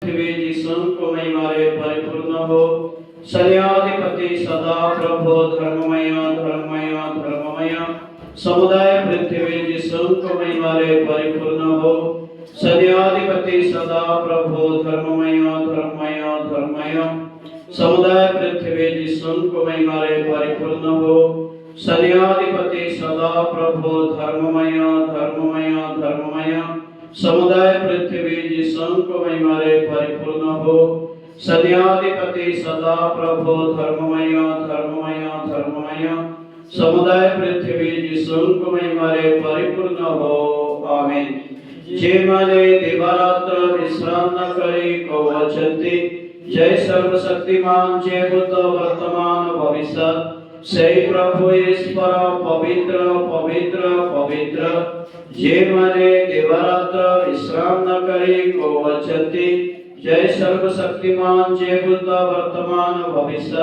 पृथ्वी जिसुन को महिमारे परिपूर्ण हो। सन्याधिपति सदा प्रभु धर्ममय धर्ममय धर्ममय समुदाय पृथ्वी जिसुन को महिमारे परिपूर्ण हो। सन्याधिपति सदा प्रभु धर्ममय धर्ममय धर्ममय समुदाय पृथ्वी जिसुन को महिमारे परिपूर्ण हो। सन्याधिपति सदा प्रभु धर्ममय धर्ममय धर्ममय समुदाय पृथ्वी जिसुन को महिमारे परिपूर्ण हो। सन्याधिपति सदा प्रभु धर्ममय धर्ममय धर्ममय समुदाय पृथ्वी जिसुन को महिमारे परिपूर्ण हो। आमीन। जे माने दिवारात्र विश्राम न करे को वचंती जय सर्वशक्तिमान जे भूत वर्तमान भविष्य से प्रभु ईश्वर पवित्र पवित्र पवित्र जे माने दिवारात्र विश्राम न करे को वचंती जय सर्वशक्तिमान जे भूत वर्तमान भविष्य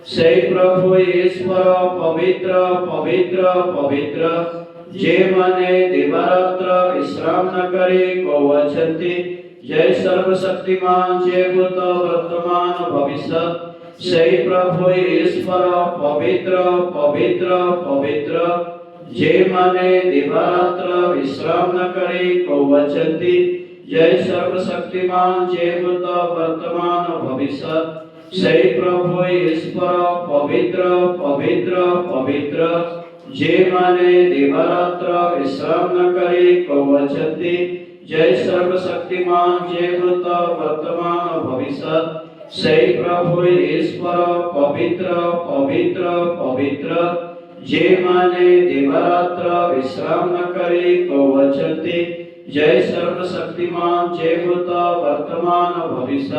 से प्रभु ईश्वर पवित्र पवित्र पवित्र जे माने दिवारात्र विश्राम न करे को वचंती जय सर्वशक्तिमान जे भूत वर्तमान भविष्य से प्रभु ईश्वर पवित्र पवित्र पवित्र जे माने दिवारात्र विश्राम न करे को वचंती जय सर्वशक्तिमान जे भूत वर्तमान भविष्य से प्रभु ईश्वर पवित्र पवित्र पवित्र जे माने दिवारात्र विश्राम न करे को वचंती जय सर्वशक्तिमान जे भूत वर्तमान भविष्य से प्रभु ईश्वर पवित्र पवित्र पवित्र जे माने दिवारात्र विश्राम न करे को वचंती जय सर्वशक्तिमान जे भूत वर्तमान भविष्य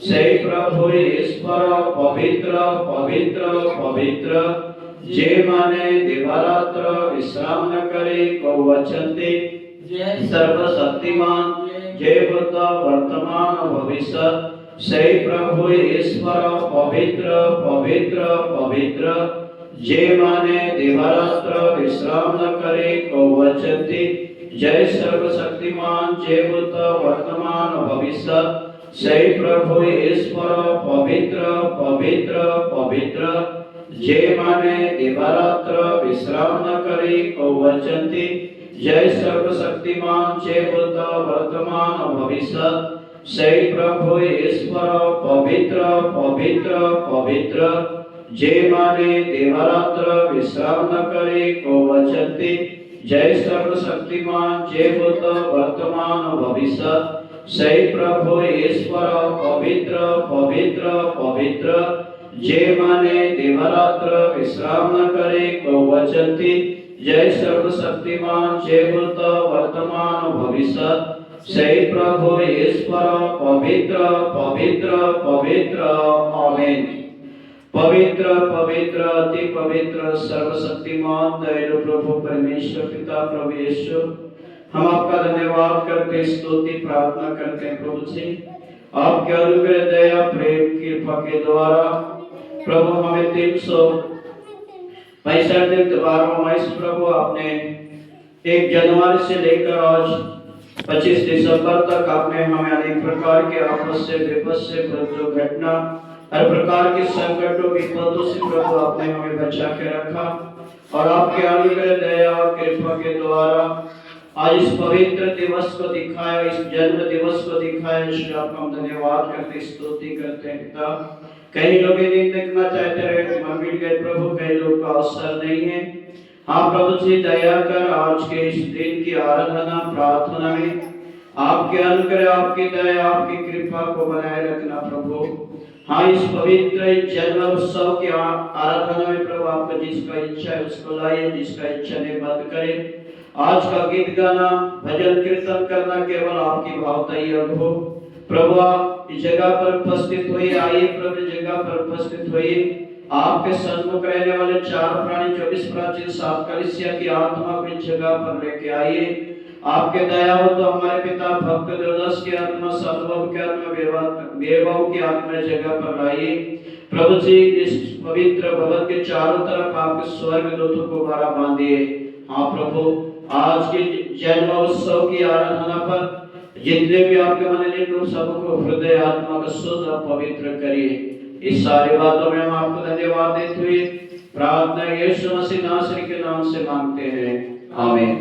से प्रभु ईश्वर पवित्र पवित्र पवित्र जे माने दिवारात्र विश्राम न करे को वचंती जय सर्वशक्तिमान जे भूत वर्तमान भविष्य से प्रभु ईश्वर पवित्र पवित्र पवित्र जे माने दिवारात्र विश्राम न करे को वचंती जय सर्वशक्तिमान जे भूत वर्तमान भविष्य से प्रभु ईश्वर पवित्र पवित्र पवित्र जे माने दिवारात्र विश्राम न करे को वचंती जय सर्वशक्तिमान जे भूत वर्तमान भविष्य से प्रभु ईश्वर पवित्र पवित्र पवित्र जे माने दिवारात्र विश्राम न करे को वचंती जय सर्वशक्तिमान जे भूत वर्तमान भविष्य से प्रभु ईश्वर पवित्र पवित्र पवित्र जे माने दिवारात्र विश्राम न करे को वचंती जय सर्वशक्तिमान जे भूत वर्तमान भविष्य से प्रभु ईश्वर पवित्र पवित्र पवित्र आमीन। पवित्र पवित्र अति पवित्र सर्वशक्तिमान दयालु प्रभु परमेश्वर पिता प्रभु यीशु हम आपका धन्यवाद करते स्तुति प्रार्थना करते हैं प्रभु जी आपके अनुग्रह दया प्रेम कृपा के द्वारा प्रभु हमें 365 दिन प्रभु आपने 1 जनवरी से लेकर आज 25 दिसंबर तक आपने हमें अनेक प्रकार के आपस से विपद से जो घटना हर प्रकार के संकटों विपदों से प्रभु आपने हमें बचा के रखा और आपके अनुग्रह दया और कृपा के द्वारा आज इस पवित्र दिवस को दिखाया इस जन्म दिवस को दिखाया इसलिए आपका हम धन्यवाद करते स्तुति करते हैं पिता। कई लोग ये दिन देखना चाहते रहे मर मिल गए प्रभु कई लोग का अवसर नहीं है। हाँ प्रभु जी दया कर आज के इस दिन की आराधना प्रार्थना में आपके अनुग्रह आपकी दया आपकी कृपा को बनाए रखना प्रभु। हाँ इस पवित्र जन्म उत्सव की आराधना में प्रभु आपको जिसका इच्छा है उसको लाइए जिसका इच्छा निबद्ध करें। आज का गीत गाना भजन कीर्तन करना केवल आपकी भावताई हो प्रभु। आप इस जगह पर उपस्थित हुई आइए प्रभु जगह पर उपस्थित हुई आपके सन्मुख रहने वाले 4 प्राणी 24 प्राचीन 7 कलीसिया की आत्मा को इस जगह पर लेके आइए। आपके दया हो तो हमारे पिता भक्त देवदास की आत्मा सद्भाव की आत्मा बेभाव की आत्मा जगह पर लाइए प्रभु जी। इस पवित्र भवन के चारों तरफ आपके स्वर्ग दूतों को बारा बांधिए। हाँ प्रभु आज के जन्म उत्सव की आराधना पर जितने भी आपके मनलिंदु सबको हृदय आत्मा का शुद्ध और पवित्र करिए। इस सारी बातों में हम आपको धन्यवाद देते हुए प्रार्थना यीशु मसीह नासरी के नाम से मांगते हैं, आमीन।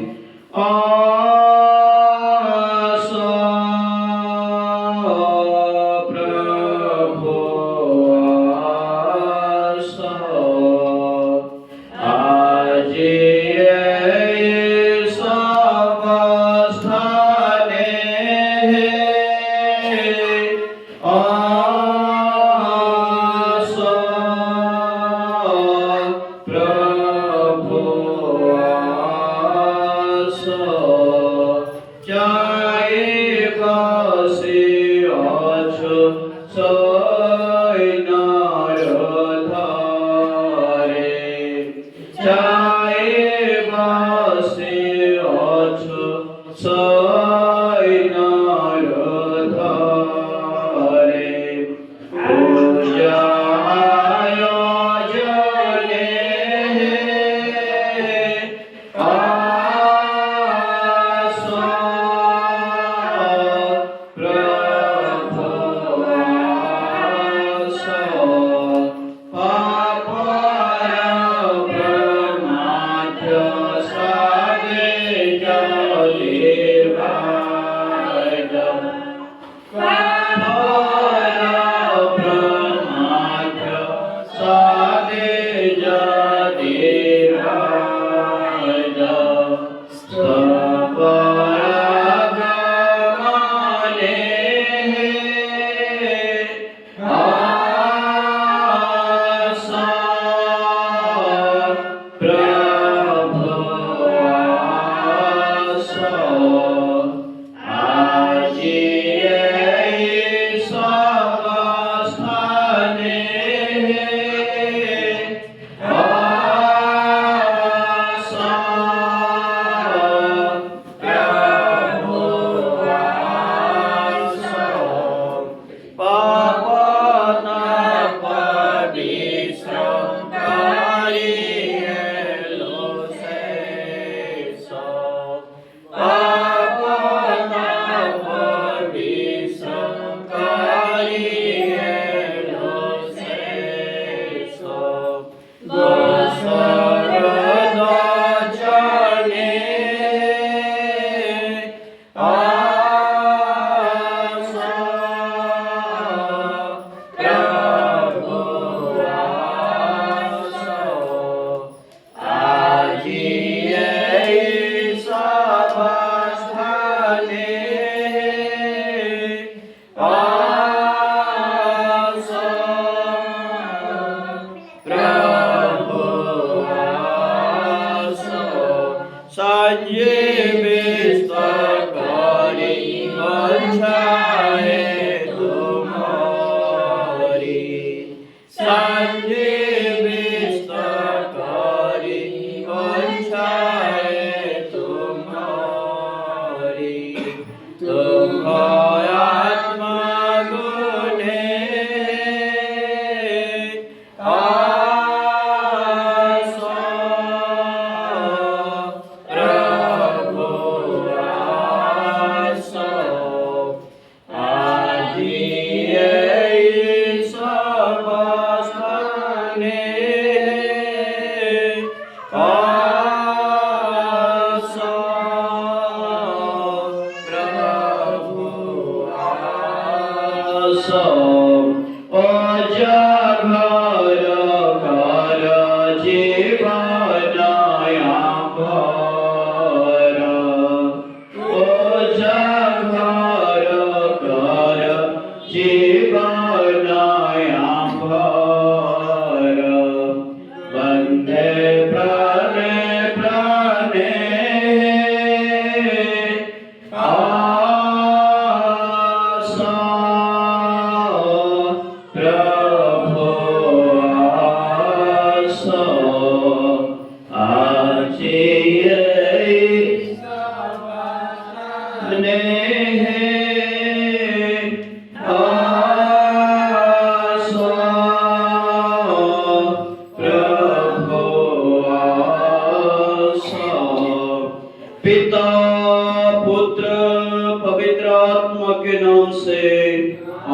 से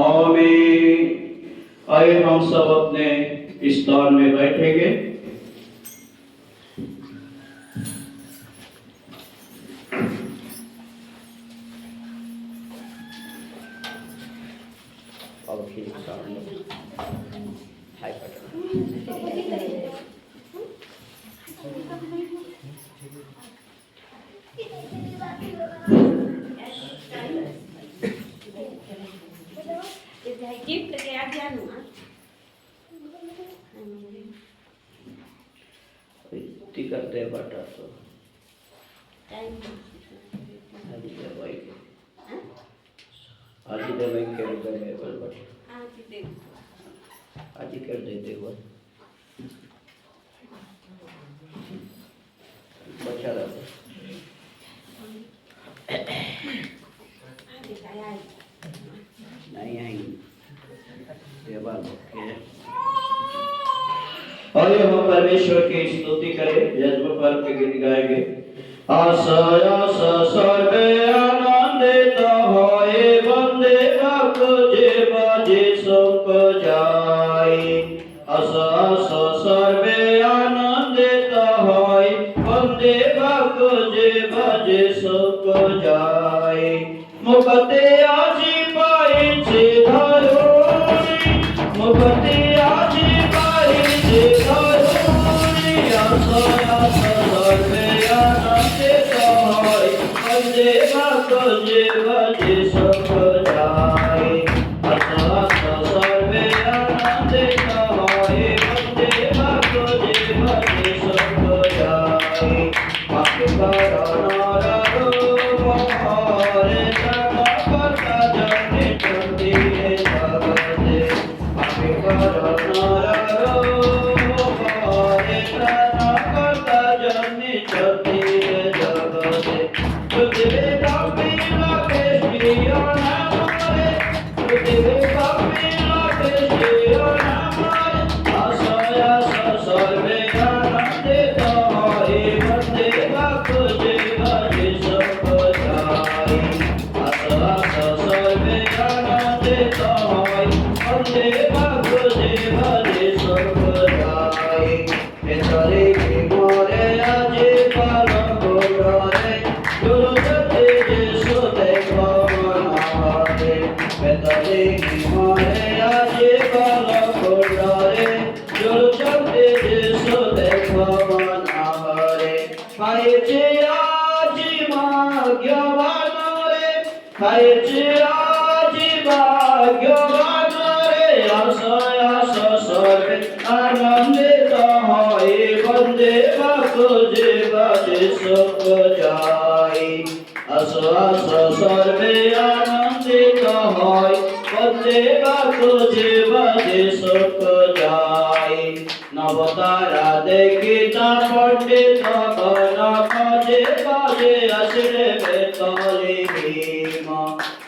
आमीन। आइए हम सब अपने स्थान में बैठेंगे। करते बाटा तो आज दवाई के रुपए में बट आज कर देते हो बचा रहा नहीं आएंगे देवाल आइए हम परमेश्वर की स्तुति करें। जज्ब पर्व के गीत गाएंगे। आशा आशा सर्वे आनंदित होए वंदे भक्त जे बाजे सब जाए। आशा आशा सर्वे आनंदित होए वंदे भक्त जे बाजे सब जाए। मुक्ति आजी पाई छे धरोनी मुक्ति आजी पाई छे धरोनी। आशा आशा सर्वे आनंदित होए वंदे भक्त जे बाजे सब जाए। आशा आशा सर्वे आनंदित होए वंदे भक्त जे बाजे सब जाए। पापी आनंदित होए वंदे भक्त जे बाजे सब जाए। आशा आशा सर्वे आनंदित होए वंदे भक्त जे बाजे सब जाए। नवतारा देखिता पंडित गण बाजे बाजे असरे बेताले भीम।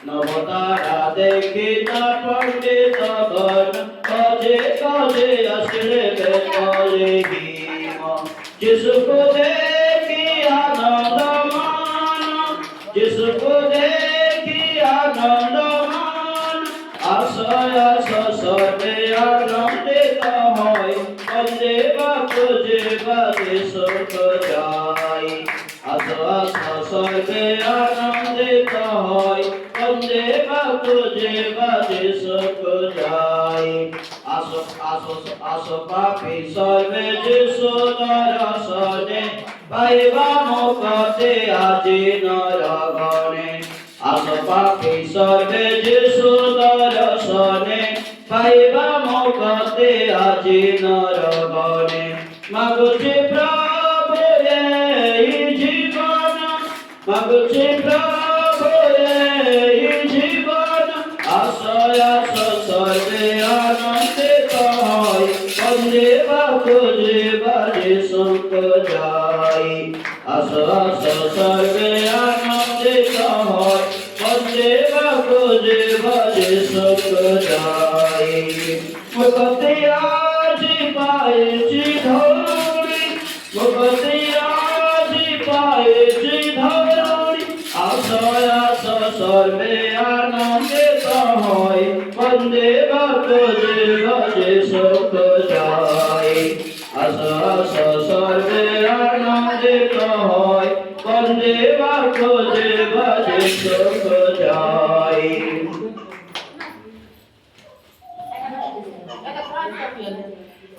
नवतारा देखिता पंडित गण बाजे बाजे असरे बेताले भीम। जिसको देखी आनंद माना जिसको देखी आनंद मान। आशा आशा सर्वे आनंदित होए वंदे भक्त जे बाजे सब जाए। आशा आशा सर्वे आनंदित होए वंदे भक्त जे बाजे सब जाए। आशो आशो आशो पापी सर्वे जिसु दर्शने पाइबा मुक्ति आजी नरगणे। आशो पापी सर्वे जिसु दर्शने पाइबा मुक्ति आजी नरगणे। मागुछि प्रभु एहि जीवन मागुछि प्रभु एहि जीवन। आशा आशा सर्वे आनंदित होए वंदे भक्त जे बाजे सब जाए। आशा आशा सर्वे आनंदित होए वंदे भक्त जे बाजे सब जाए। मुक्ति आजी पाए छी धरोनी मुक्ति आजी पाए छी धरोनी। आशा आशा सर्वे आनंदित बंदे को जे सुख जाय आस आस सर्वे आनंदित হয় बंदे को जे सुख जाय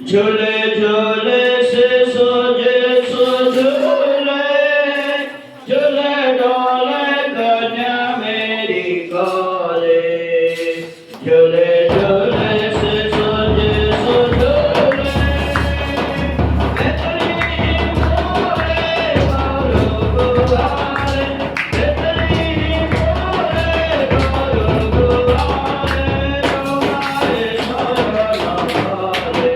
झूले झूले से सोजे झूले झूले डोले कन्या मेरी काले झूले झूले से सोजे झूले बेतरी मोरे बारो गुबारे बेतरी मोरे बारो गुबारे तुम्हारे सारा नारे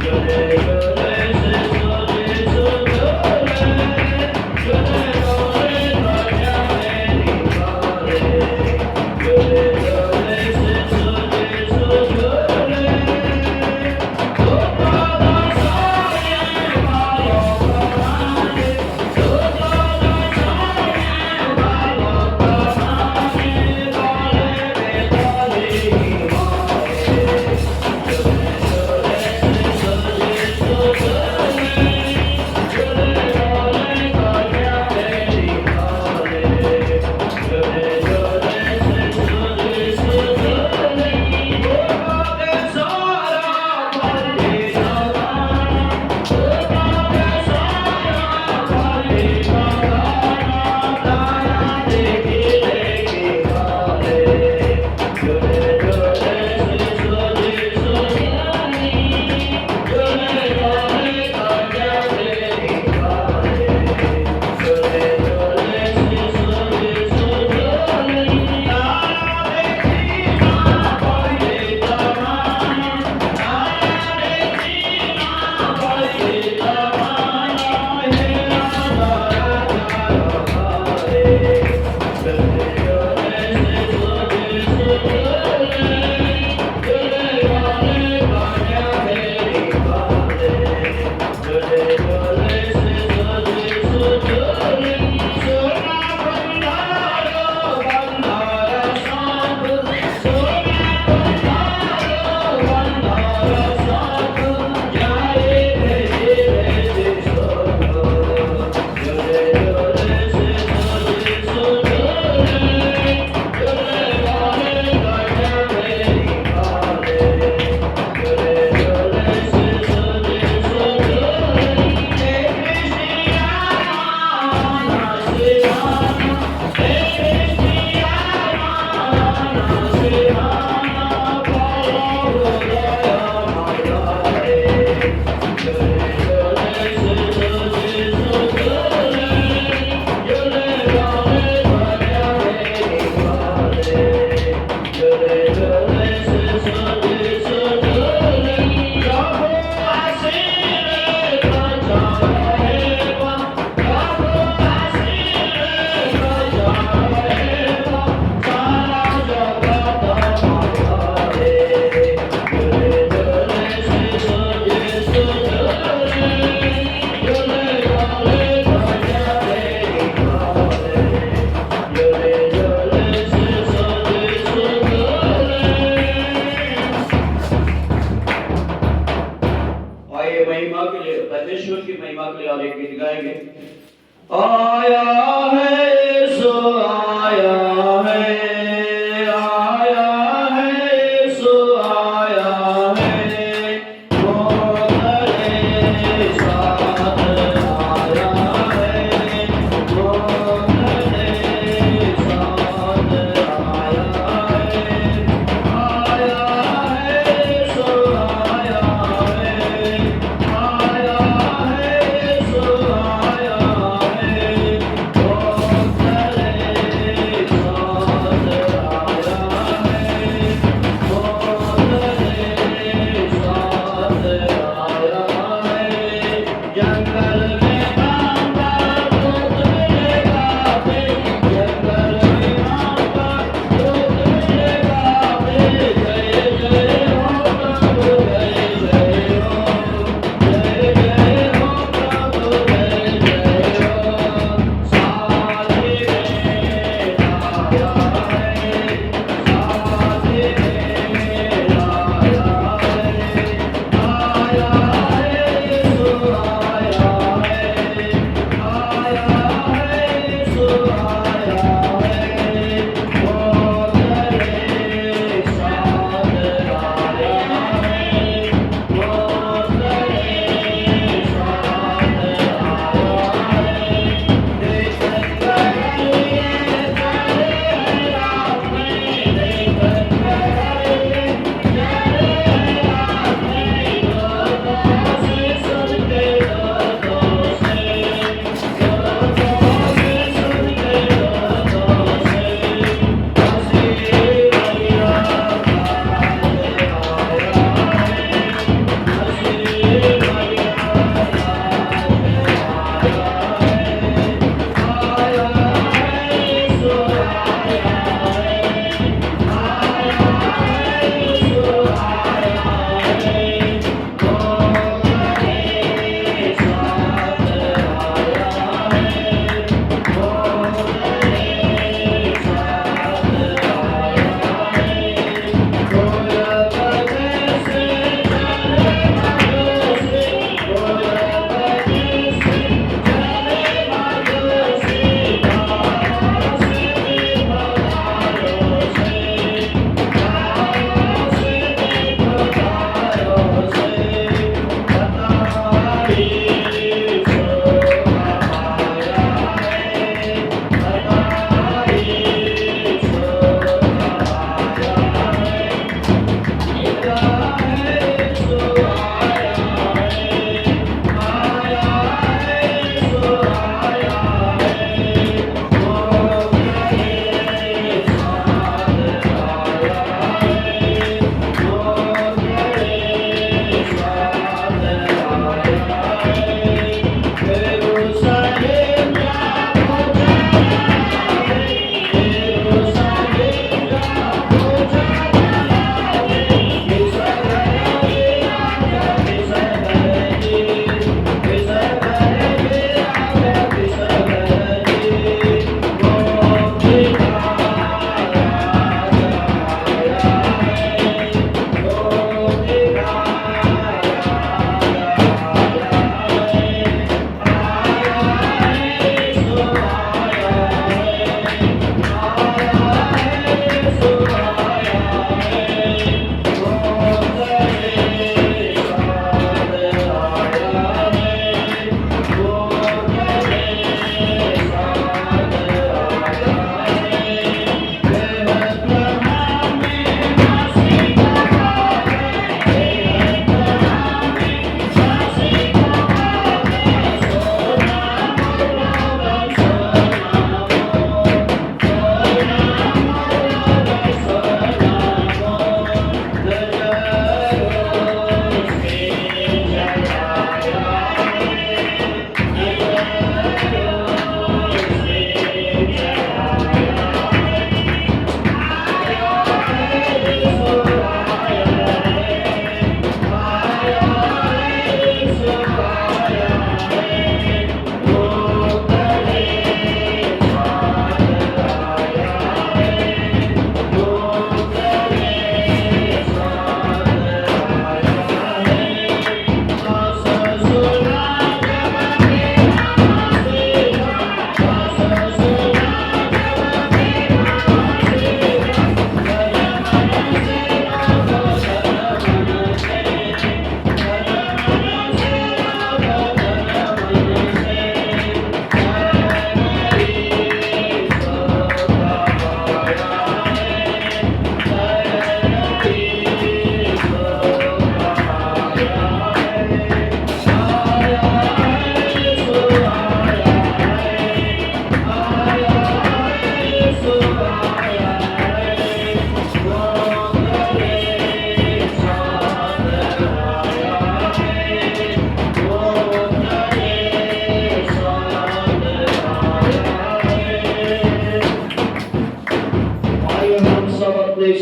झूले झूले से सोजे झूले झूले डोले कन्या मेरी काले झूले झूले से सोजे झूले तुम्हारा सारे मारो कमाने तुम्हारा सारे मारो कमाने वाले बेताली मारे झूले झूले से सोजे झूले झूले डोले कन्या मेरी काले झूले झूले से सोजे झूले तुम्हारे सारा भले जमाना तुम्हारे सारा भले जमाना तारा देखी देखी काले झूले झूले से सोजे झूले झूले डोले कन्या मेरी काले झूले झूले से सोजे झूले तारा देखी ना भले जमाना तारा देखी ना भले जमाना हे राजा राजा हमारे झूले झूले से सोजे झूले झूले वाले कन्या मेरी काले झूले झूले से सोजे झूले सोना बंधारो बंधारा सांप सोना बंधारो बंधारा सांप जाए भेजे भेजे सोना झूले झूले से सोजे झूले झूले वाले कन्या मेरी काले झूले झूले से सोजे झूले हे कृष्णा ना सिहाना हे कृष्णा ना सिहाना बोलो बोलो हमारे झूले झूले से सोजे झूले झूले वाले कन्या मेरी काले झूले झूले से सोजे झूले प्रभु आशीर्वाद बचा रहेगा प्रभु आशीर्वाद बचा रहेगा सारा जगत हमारे झूले झूले से सोजे झूले झूले वाले कन्या मेरी काले झूले झूले से सोजे झूले आइए महिमा के लिए परमेश्वर की महिमा के लिए और एक गीत गाएंगे आया है यीशु आया है यीशु आया है मोरे साथ आया है मोरे साथ आया है यीशु आया है यीशु आया है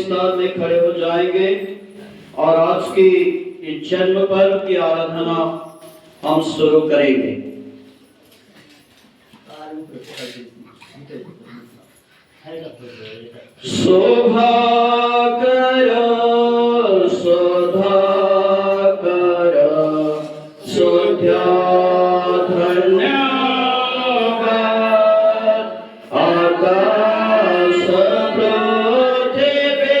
स्थान में खड़े हो जाएंगे और आज की इस जन्म पर्व की आराधना हम शुरू करेंगे। शोभा करो शोभा करो शोध्या धन्यवाद आकाश पृथ्वी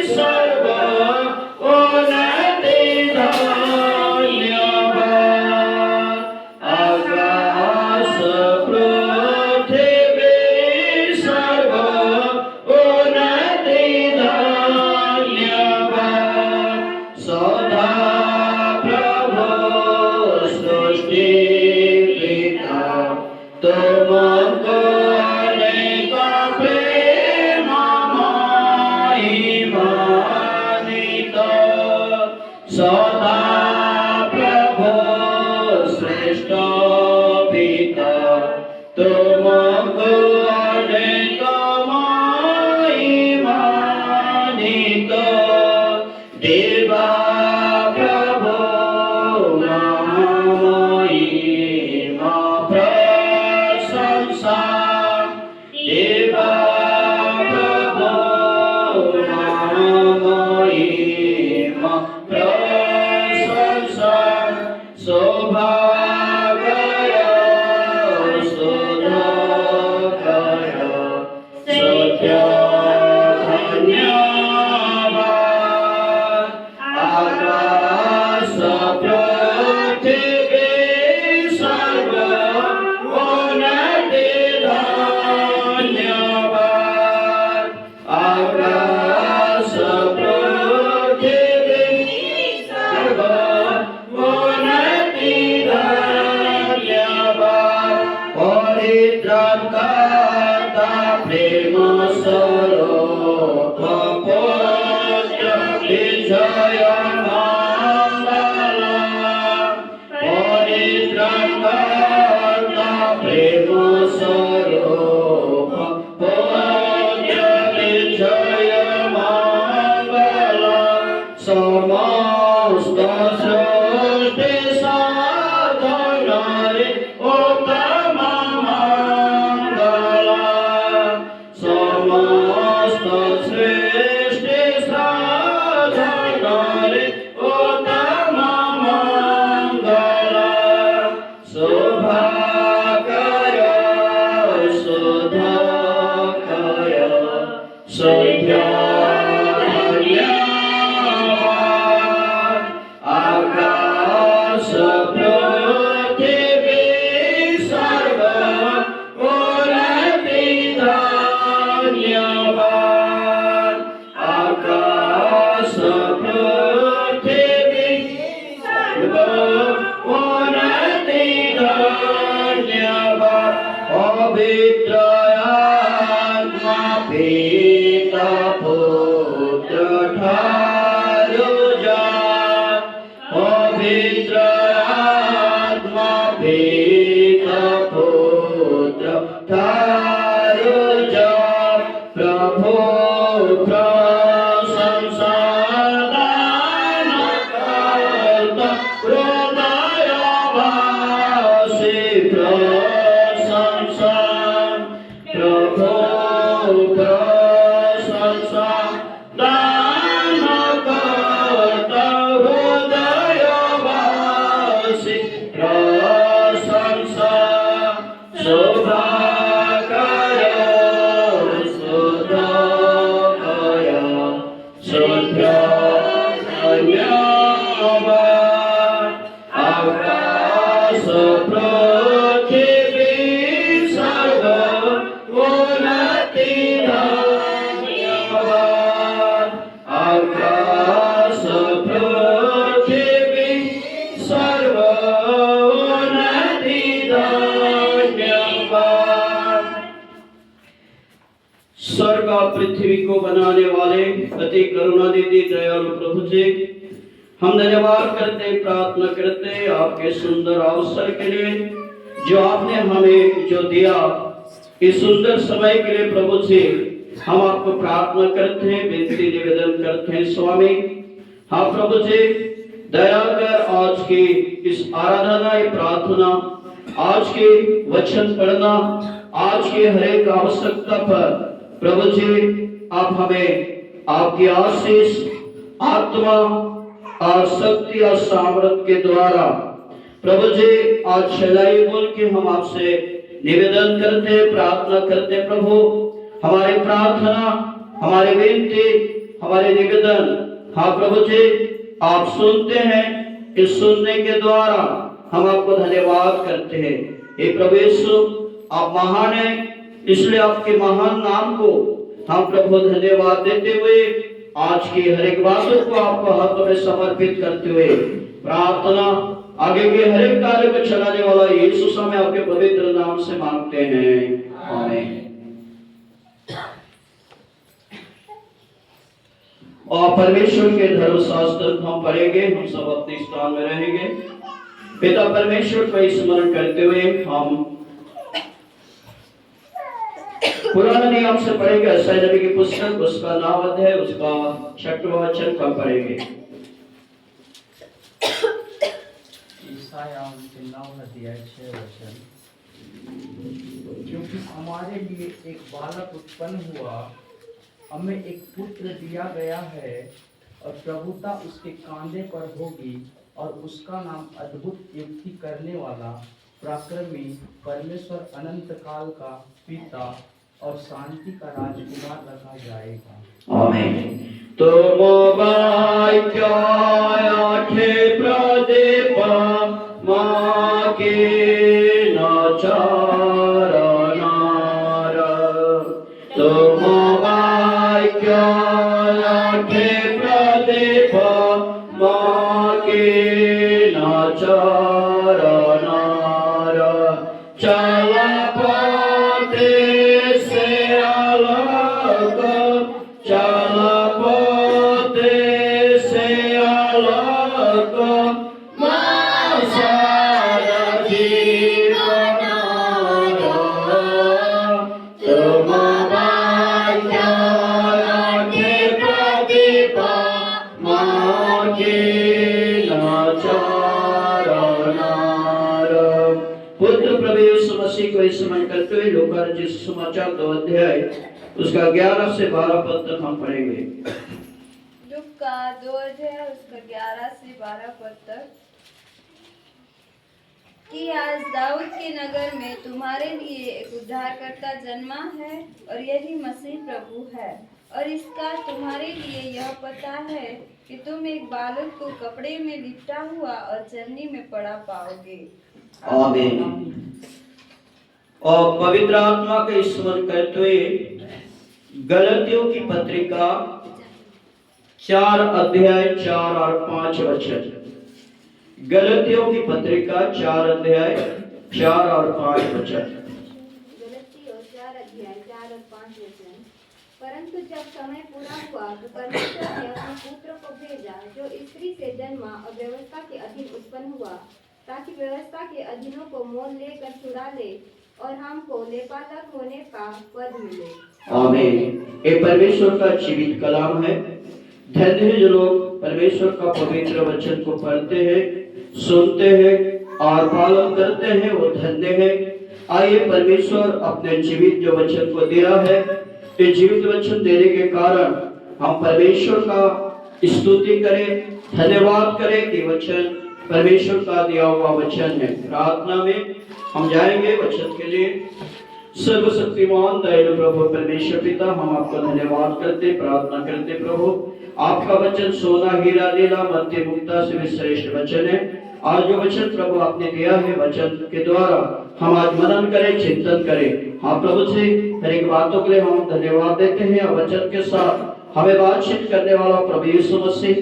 सर्व उन्नति धन्यवाद आकाश पृथ्वी सर्व उन्नति धन्यवाद सदा प्रभु सृष्टि पिता तुमको अनेक प्रेम महिमान्वित सदा प्रभु श्रेष्ठ पिता तुमको अनेक महिमान्वित देवा प्रभु महिमा प्रशंसा देवा प्रभु महिमा प्रशंसा शोभा करो शोभा करो सत्य धन्यवाद आकाश पृथ्वी सर्व उन्नति धन्यवाद आकाश पृथ्वी सर्व उन्नति धन्यवाद परित्राणकर्ता प्रेम स्वरूप पुत्र विजय मंगल परित्राणकर्ता प्रेम स्वरूप पुत्र विजय मंगल समस्त सृष्टि साधनारे उत्तम मंगल समस्त सृष्टि साधनारे उत्तम मंगल शोभा करो शोभा करो सत्य धन्यवाद आकाश पृथ्वी सर्व उन्नति धन्यवाद आकाश पृथ्वी सर्व उन्नति धन्यवाद पवित्र आत्मा पिता पुत्र ठारो जा पवित्र आत्मा पिता पुत्र ठारो जा प्रभु प्रशंसा दान करता हृदयवासी प्रशंसा प्रभु प्रशंसा दान करता हृदयवासी प्रशंसा शोभा करो शोभा करो सत्य धन्यवाद आकाश पृथ्वी सर्व उन्नति धन्यवाद आकाश पृथ्वी सर्व उन्नति धन्यवाद स्वर्ग और पृथ्वी को बनाने वाले अति करुणा निधि दयालु प्रभु जी हम धन्यवाद करते प्रार्थना करते आपके सुंदर अवसर के लिए जो आपने हमें जो दिया इस सुंदर समय के लिए प्रभु जी हम आपको प्रार्थना करते हैं, विनती निवेदन करते हैं स्वामी। हाँ प्रभु जी, दया कर आज की इस आराधना, ये प्रार्थना, आज के वचन पढ़ना, आज के हर एक आवश्यकता पर प्रभु जी आप हमें आपकी आशीष, आत्मा और शक्ति और सामर्थ के द्वारा प्रभु जी आज सच्चाई बोल के हम आपसे निवेदन करते हैं, प्रार्थना करते हैं। प्रभु हमारी प्रार्थना, हमारी विनती, हमारे निवेदन, हाँ प्रभु जी आप सुनते हैं। इस सुनने के द्वारा हम आपको धन्यवाद करते हैं। हे प्रभु यीशु, आप महान हैं, इसलिए आपके महान नाम को हम प्रभु धन्यवाद देते हुए आज की हर एक बातों को आपको हाथों में समर्पित करते हुए प्रार्थना आगे के हर एक कार्य को चलाने वाला यीशु समय आपके पवित्र नाम से मांगते हैं, आमीन। और परमेश्वर के धर्मशास्त्र हम पढ़ेंगे, हम सब अपने स्थान में रहेंगे। पिता परमेश्वर को स्मरण करते हुए हम पुराने नियम से पढ़ेंगे। यशायाह नबी की पुस्तक, उसका 9 अध्याय, उसका 6वां वचन का पढ़ेंगे। यशायाह 9 अध्याय 6 वचन। क्योंकि हमारे लिए एक बालक उत्पन्न हुआ, हमें एक पुत्र दिया गया है, और प्रभुता उसके कांधे पर होगी, और उसका नाम अद्भुत युक्ति करने वाला, पराक्रमी, परमेश्वर, अनंत काल का पिता और शांति का राजकुमार रखा जाएगा, आमीन। तुम भाग्य आखे प्रदीप माँ के नचार नार, तुम भाग्य आखे प्रदीप माँ के नचार नार, चला पाते से अलग, चला पाते से अलग, माँ सारा जीवन तुम भाग्य आखे प्रदीप माँ के नचार नार। पुत्र प्रभु यीशु मसीह को स्मरण करते हुए लूका रचित सुसमाचार 2 अध्याय, उसका 11 से 12 पद तक हम पढ़ेंगे। लूका 2 अध्याय, उसका 11 से 12 पद तक। कि आज दाऊद के नगर में तुम्हारे लिए एक उद्धारकर्ता जन्मा है, और यही मसीह प्रभु है। और इसका तुम्हारे लिए यह पता है कि तुम एक बालक को कपड़े में लिपटा हुआ और चरनी में पड़ा पाओगे। आमीन। और पवित्र आत्मा के स्मरण करते हुए गलतियों की पत्रिका 4 अध्याय 4 और 5 वचन। गलतियों की पत्रिका 4 अध्याय 4 और 5 वचन। गलतियों 4 अध्याय 4 और 5 वचन। परंतु जब समय पूरा हुआ तो परमेश्वर ने अपने पुत्र को भेजा, जो स्त्री से जन्मा और व्यवस्था के अधीन उत्पन्न हुआ, ताकि व्यवस्था के अधीनों को मोल लेकर छुड़ा ले और हमको लेपालक होने का पद मिले। आमीन। ये परमेश्वर का जीवित कलाम है। धन्य है जो लोग परमेश्वर का पवित्र वचन को पढ़ते हैं, सुनते हैं और पालन करते हैं, वो धन्य है। आइए परमेश्वर अपने जीवित जो वचन को दे रहा है, ये जीवित वचन देने के कारण हम परमेश्वर का स्तुति करें, धन्यवाद करें कि वचन परमेश्वर का दिया हुआ वचन है। प्रार्थना में हम जाएंगे वचन के लिए। सर्वशक्तिमान दयालु प्रभु परमेश्वर पिता, हम आपका धन्यवाद करते, प्रार्थना करते प्रभु, आपका वचन सोना हीरा नीला मध्य मुक्ता से भी श्रेष्ठ वचन है। आज जो वचन प्रभु आपने दिया है, वचन के द्वारा हम आज मनन करें, चिंतन करें। हाँ प्रभु जी, हर एक बातों के लिए हम धन्यवाद देते हैं। और वचन के साथ हमें बातचीत करने वाला प्रभु यीशु मसीह,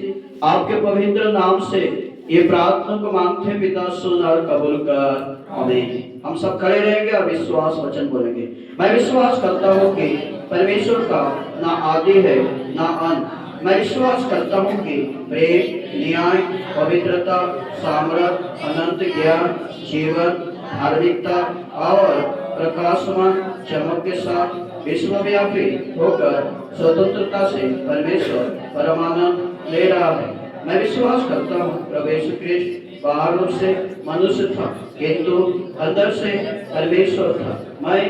आपके पवित्र नाम से ये प्रार्थना को मांगते हैं पिता, सुन और कबूल कर, आमीन। हम सब खड़े रहेंगे और विश्वास वचन बोलेंगे। मैं विश्वास करता हूँ कि परमेश्वर का ना आदि है ना अंत। मैं विश्वास करता हूँ कि प्रेम, न्याय, पवित्रता, सामर्थ, अनंत ज्ञान, जीवन, धार्मिकता और प्रकाशमान चमक के साथ विश्वव्यापी होकर स्वतंत्रता से परमेश्वर परमानंद ले रहा है। मैं विश्वास करता हूँ प्रभु यीशु क्रिस्ट बाहर रूप से मनुष्य था किंतु अंदर से परमेश्वर था। मैं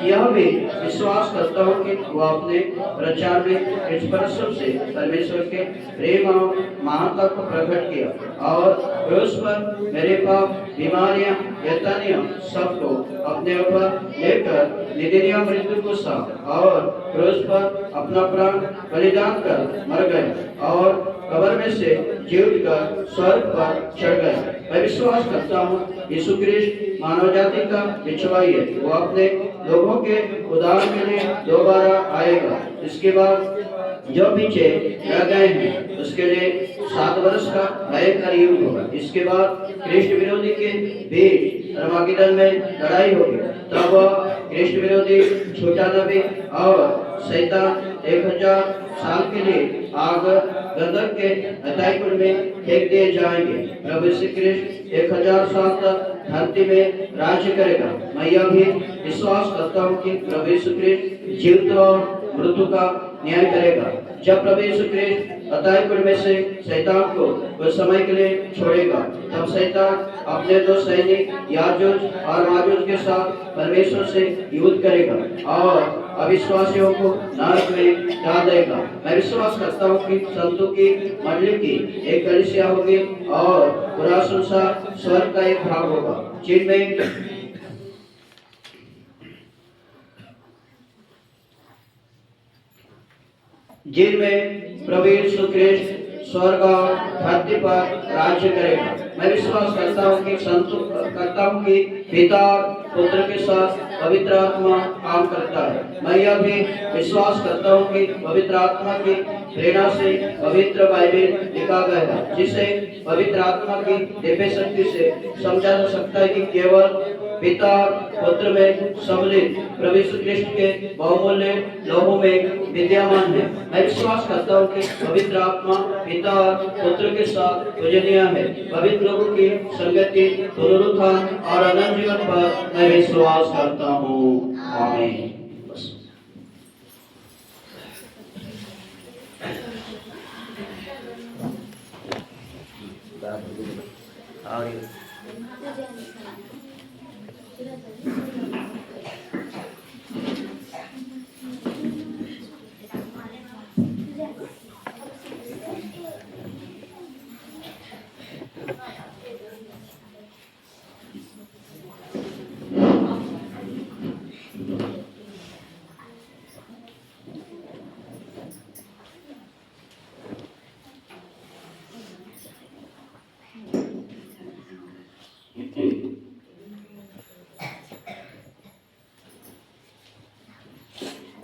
यह भी विश्वास करता हूँ कि वो अपने प्रचार में इस परिश्रम से परमेश्वर के प्रेम और महानता को प्रकट किया और क्रूस पर मेरे पाप, बीमारियां, यतनियां सबको अपने ऊपर लेकर नित्य मृत्यु को सहा और क्रूस पर अपना प्राण बलिदान कर मर गए और कब्र में से जीवित कर स्वर्ग पर चढ़ गए। मैं विश्वास करता हूँ यीशु क्रिस्ट मानव जाति का बिछवाई है। वो अपने लोगों के उद्धार के लिए दोबारा आएगा। इसके बाद जो पीछे रह गए हैं उसके लिए 7 वर्ष का भयंकर युग होगा। इसके बाद क्रिस्ट विरोधी के बीच अरमागेडन में लड़ाई होगी। तब क्रिस्ट विरोधी छोटा नबी और शैतान 1000 साल के लिए आग गंधक के अताईपुर में फेंक दिए जाएंगे। प्रभु यीशु क्रिस्ट 1000 साल तक धरती में राज्य करेगा। मैं यह भी विश्वास करता हूँ कि प्रभु यीशु क्रिस्ट जीवित और मृत्यु का न्याय करेगा। जब प्रभु यीशु क्रिस्ट अताईपुर में से शैतान को कुछ समय के लिए छोड़ेगा तब शैतान अपने 2 सैनिक याजूज और माजूज के साथ परमेश्वर से युद्ध करेगा और अविश्वासियों को नरक में डाल देगा। मैं विश्वास करता हूँ कि संतों की मंडली की एक कलीसिया होगी और पूरा संसार स्वर्ग का एक भाग होगा जिनमें प्रभु यीशु क्रिस्ट स्वर्ग और धरती पर राज्य करेगा। मैं विश्वास करता हूँ कि पिता और पुत्र के साथ पवित्र आत्मा काम करता है। मैं यह भी विश्वास करता हूँ कि पवित्र आत्मा की प्रेरणा से पवित्र बाइबल लिखा गया है जिसे पवित्र आत्मा की दिव्य शक्ति से समझा जा सकता है कि केवल पिता और पुत्र में सम्मिलित प्रभु यीशु क्रिस्ट के बहुमूल्य लोगों में विद्यमान है। मैं विश्वास करता हूँ कि पवित्र आत्मा पिता और पुत्र के साथ पूजनीय है। पवित्र लोगों की संगति, पुनरुत्थान और अनंत जीवन पर मैं विश्वास करता हूँ। आमीन।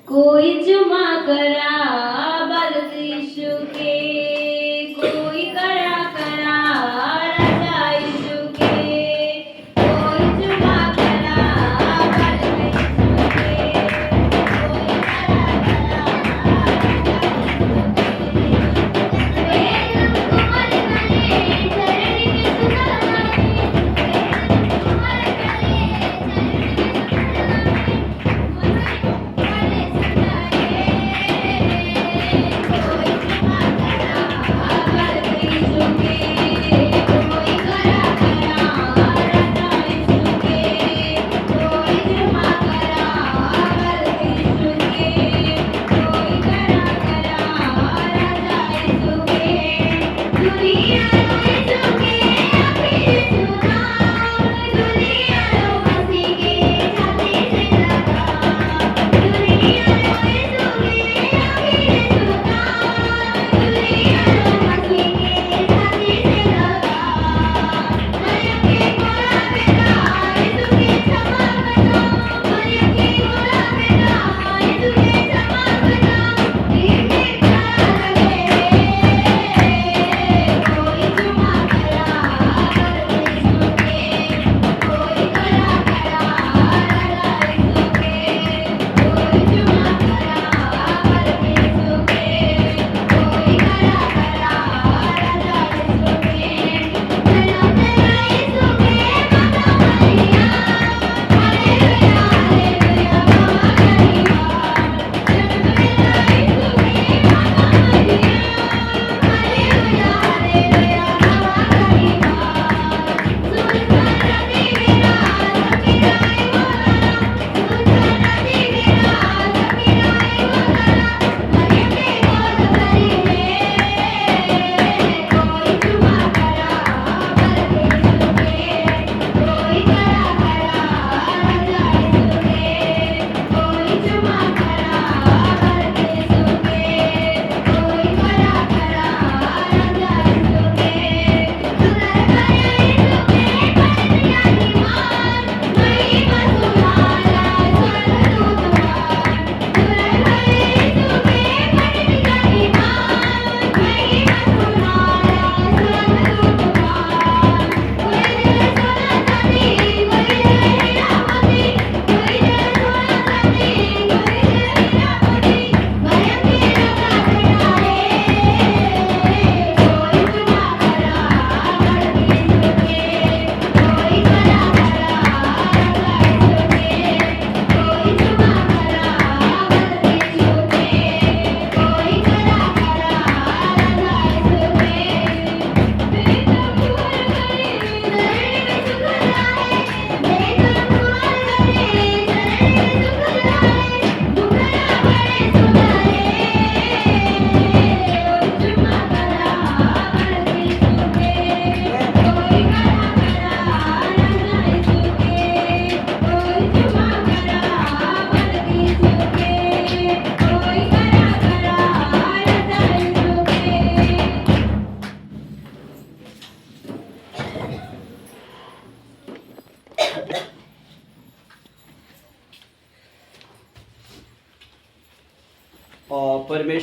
कोई जुमा करा बल यीशु के, कोई करा करा राजा यीशु के, कोई जुमा करा बल यीशु के, कोई करा करा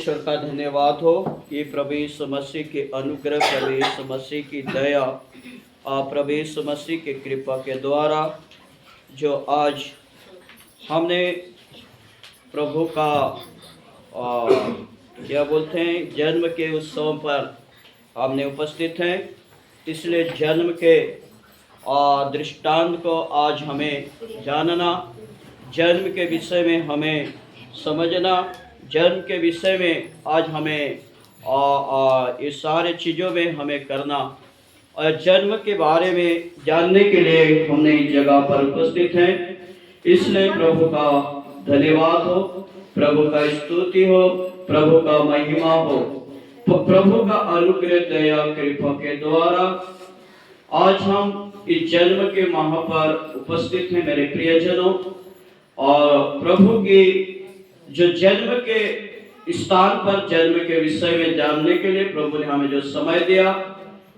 परमेश्वर का धन्यवाद हो कि प्रभु यीशु मसीह के अनुग्रह, प्रभु यीशु मसीह की दया और प्रभु यीशु मसीह के कृपा के द्वारा जो आज हमने प्रभु का क्या बोलते हैं जन्म के उत्सव पर हमने उपस्थित हैं। इसलिए जन्म के दृष्टांत को आज हमें जानना, जन्म के विषय में हमें समझना, जन्म के विषय में आज हमें इस सारे चीज़ों में हमें करना और जन्म के बारे में जानने के लिए हमने इस जगह पर उपस्थित हैं। इसलिए प्रभु का धन्यवाद हो, प्रभु का स्तुति हो, प्रभु का महिमा हो, प्रभु का अनुग्रह दया कृपा के द्वारा आज हम इस जन्म के माह पर उपस्थित हैं मेरे प्रियजनों। और प्रभु की जो जन्म के स्थान पर जन्म के विषय में जानने के लिए प्रभु ने हमें जो समय दिया,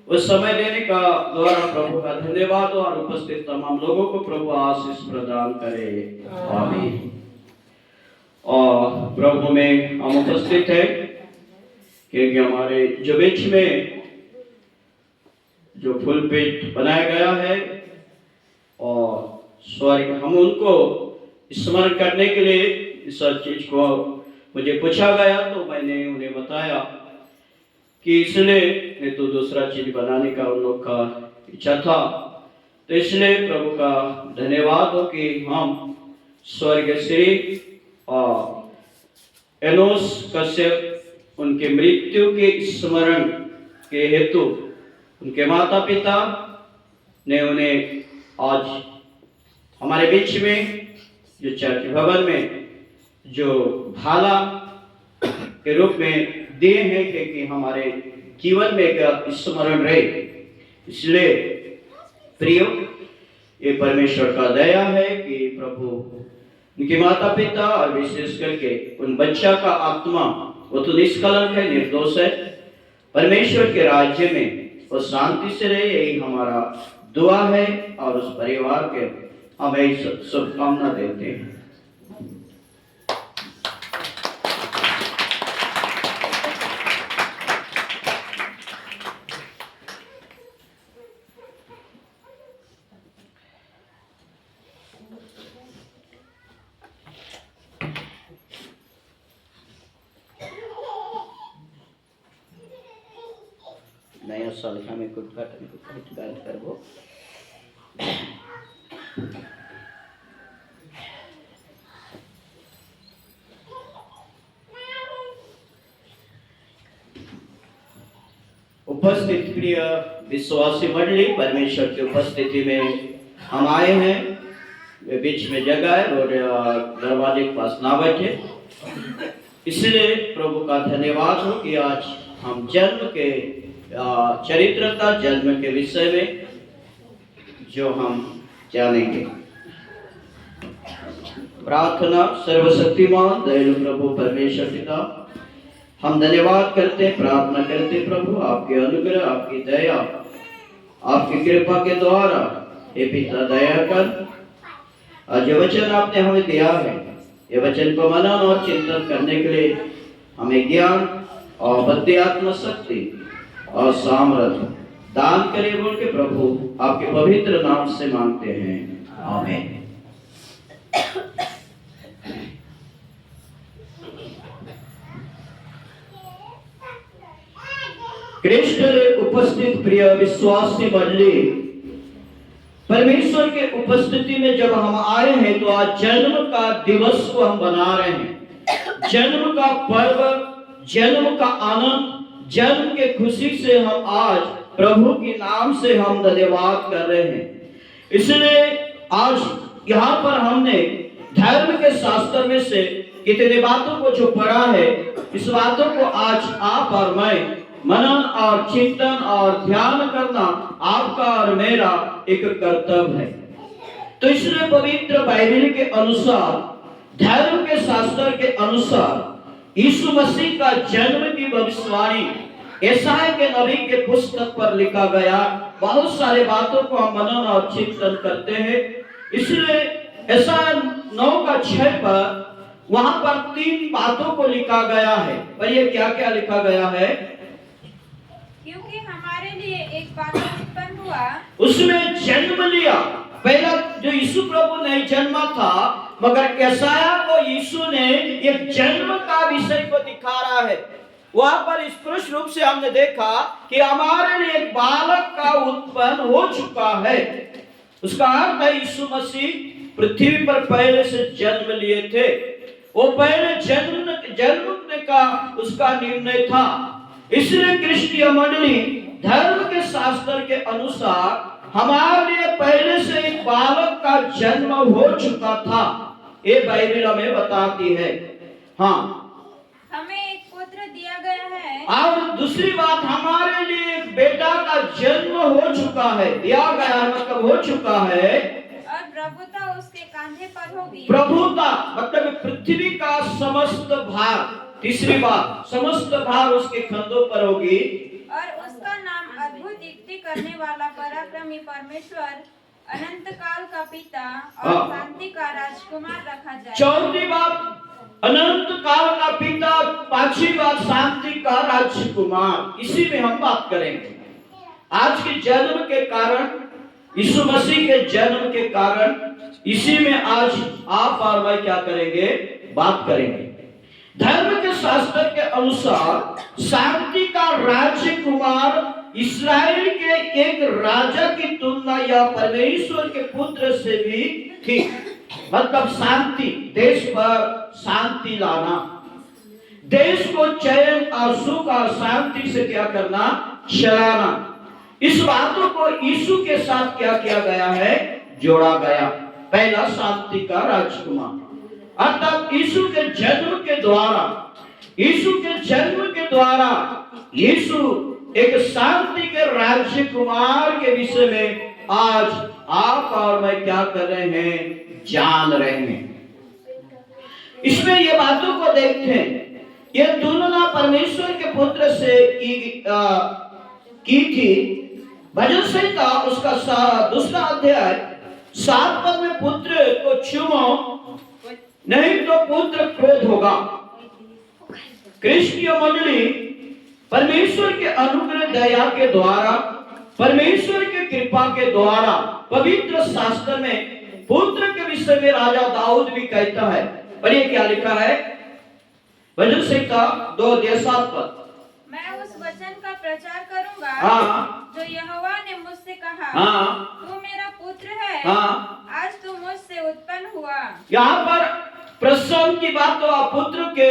उस समय देने का द्वारा प्रभु का धन्यवाद और उपस्थित तमाम लोगों को प्रभु आशीष प्रदान करे। आमीन। और प्रभु में हम उपस्थित हैं क्योंकि हमारे जो बीच में जो फूलपीठ बनाया गया है और स्वर्ग, हम उनको स्मरण करने के लिए इस चीज को मुझे पूछा गया तो मैंने उन्हें बताया कि इसलिए नहीं तो दूसरा चीज बनाने का उन लोग का इच्छा था। तो इसलिए प्रभु का धन्यवाद हो कि हम स्वर्ग श्री एनोस कश्यप उनके मृत्यु के स्मरण के हेतु उनके माता पिता ने उन्हें आज हमारे बीच में जो चर्च भवन में जो भाला के रूप में दिए हैं कि हमारे जीवन में एक स्मरण रहे। इसलिए प्रियो, ये परमेश्वर का दया है कि प्रभु उनके माता पिता और विशेष करके उन बच्चा का आत्मा वो तो निष्कलंक है, निर्दोष है, परमेश्वर के राज्य में वो शांति से रहे, यही हमारा दुआ है। और उस परिवार के हमें शुभकामना देते हैं। नया साल हमें कुछ गान करबो। उपस्थित प्रिय विश्वासी मंडली, परमेश्वर की उपस्थिति में हम आए हैं। वे बीच में जगह है और दरवाजे के पास ना बैठे, इसलिए प्रभु का धन्यवाद हो कि आज हम जन्म के चरित्रता, जन्म के विषय में जो हम जानेंगे। प्रार्थना। सर्वशक्तिमान दयालु प्रभु परमेश्वर पिता, हम धन्यवाद करते, प्रार्थना करते प्रभु आपके अनुग्रह, आपकी दया, आपकी कृपा के द्वारा हे पिता दया कर। आज जो वचन आपने हमें दिया है, ये वचन को मनन और चिंतन करने के लिए हमें ज्ञान और बुद्धि, आत्म शक्ति और सामर्थ्य दान करे बोल के प्रभु आपके पवित्र नाम से मांगते हैं, आमीन। कृष्ण उपस्थित प्रिय विश्वासी मंडली, परमेश्वर के उपस्थिति में जब हम आए हैं तो आज जन्म का दिवस को हम बना रहे हैं। जन्म का पर्व, जन्म का आनंद, जन्म के खुशी से हम आज प्रभु के नाम से हम धन्यवाद कर रहे हैं। इसलिए आज यहाँ पर हमने धर्म के शास्त्र में से कितने बातों को जो पढ़ा है, इस बातों को आज आप और मैं मनन और चिंतन और ध्यान करना आपका और मेरा एक कर्तव्य है। तो इसलिए पवित्र बाइबल के अनुसार, धर्म के शास्त्र के अनुसार यीशु मसीह का जन्म की भविष्यवाणी यशायाह के नबी के पुस्तक पर लिखा गया। बहुत सारे बातों को हम मनन और चिंतन करते हैं। इसलिए यशायाह 9:6 पर वहां पर 3 बातों को लिखा गया है। पर ये क्या क्या लिखा गया है? क्योंकि हमारे लिए एक बालक उत्पन्न हुआ, उसमें जन्म लिया। पहला जो यीशु प्रभु नहीं जन्मा था, मगर यशायाह को यीशु ने एक जन्म का विषय को दिखा रहा है। वहां पर स्पष्ट रूप से हमने देखा कि हमारे लिए एक बालक का उत्पन्न हो चुका है। उसका अर्थ है यीशु मसीह पृथ्वी पर पहले से जन्म लिए थे। वो पहले जन्म का उसका निर्णय था। इसलिए क्रिस्तीय मंडली धर्म के शास्त्र के अनुसार हमारे लिए पहले से एक बालक का जन्म हो चुका था। ये बाइबल हमें बताती है। हाँ, हमें एक पुत्र दिया गया है, और दूसरी बात, हमारे लिए एक बेटा का जन्म हो चुका है। दिया गया मतलब हो चुका है। और प्रभुता उसके कांधे पर होगी। प्रभुता मतलब पृथ्वी का समस्त भार। तीसरी बात, समस्त भार उसके कंधों पर होगी। और उसका नाम अद्भुत युक्ति करने वाला पराक्रमी परमेश्वर, अनंत काल का पिता और हाँ। शांति का राजकुमार रखा जाए। चौथी बात, अनंत काल का पिता। पांचवी बात, शांति का राजकुमार। इसी में हम बात करेंगे। आज के जन्म के कारण, यीशु मसीह के जन्म के कारण, इसी में आज आप और मैं क्या करेंगे? बात करेंगे। धर्म के शास्त्र के अनुसार शांति का राजकुमार इस्राएल के एक राजा की तुलना या परमेश्वर के पुत्र से भी थी। मतलब शांति, देश पर शांति लाना, देश को चैन और सुख और शांति से क्या करना? चलाना। इस बातों को यीशु के साथ क्या किया गया है? जोड़ा गया। पहला, शांति का राजकुमार, अर्थात यीशु के जन्म के द्वारा यीशु एक शांति के राजकुमार के विषय में आज आप और मैं क्या कर रहे हैं? जान रहे हैं। इसमें ये बातों को देखते हैं। ये तुलना परमेश्वर के पुत्र से की थी। भजन संहिता उसका दूसरा अध्याय 7 पद में, पुत्र को चूमो नहीं तो पुत्र क्रोध होगा। क्रिस्तीय मंडली परमेश्वर के अनुग्रह दया के द्वारा, परमेश्वर के कृपा के द्वारा पवित्र शास्त्र में पुत्र के विषय में राजा दाऊद भी कहता है। पर ये क्या लिखा है? भजन संहिता 2:7 पद, मैं उस वचन का प्रचार करूंगा जो यहोवा ने मुझसे कहा, तू मेरा पुत्र है, आज तू मुझसे उत्पन्न हुआ। यहाँ पर प्रसंग की बात तो पुत्र के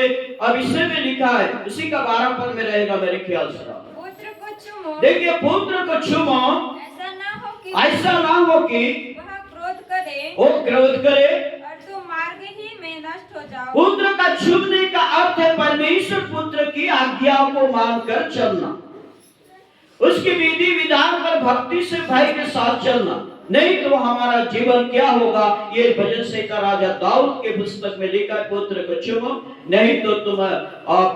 विषय में लिखा है। उसी का 12 पद में रहेगा मेरे ख्याल से। पुत्र को चूमो, देखिए, पुत्र को चूमो, ऐसा ना हो कि वह क्रोध करे, वो क्रोध करे और तू मार्ग ही में नष्ट हो जाओ। पुत्र का चूमने का अर्थ है परमेश्वर पुत्र की आज्ञाओं को मानकर चलना, उसकी विधि विधान पर भक्ति से भय के साथ चलना। नहीं तो हमारा जीवन क्या होगा? ये भजन संहिता राजा दाऊद के पुस्तक में लिखा है, पुत्र को चूमो नहीं तो तुम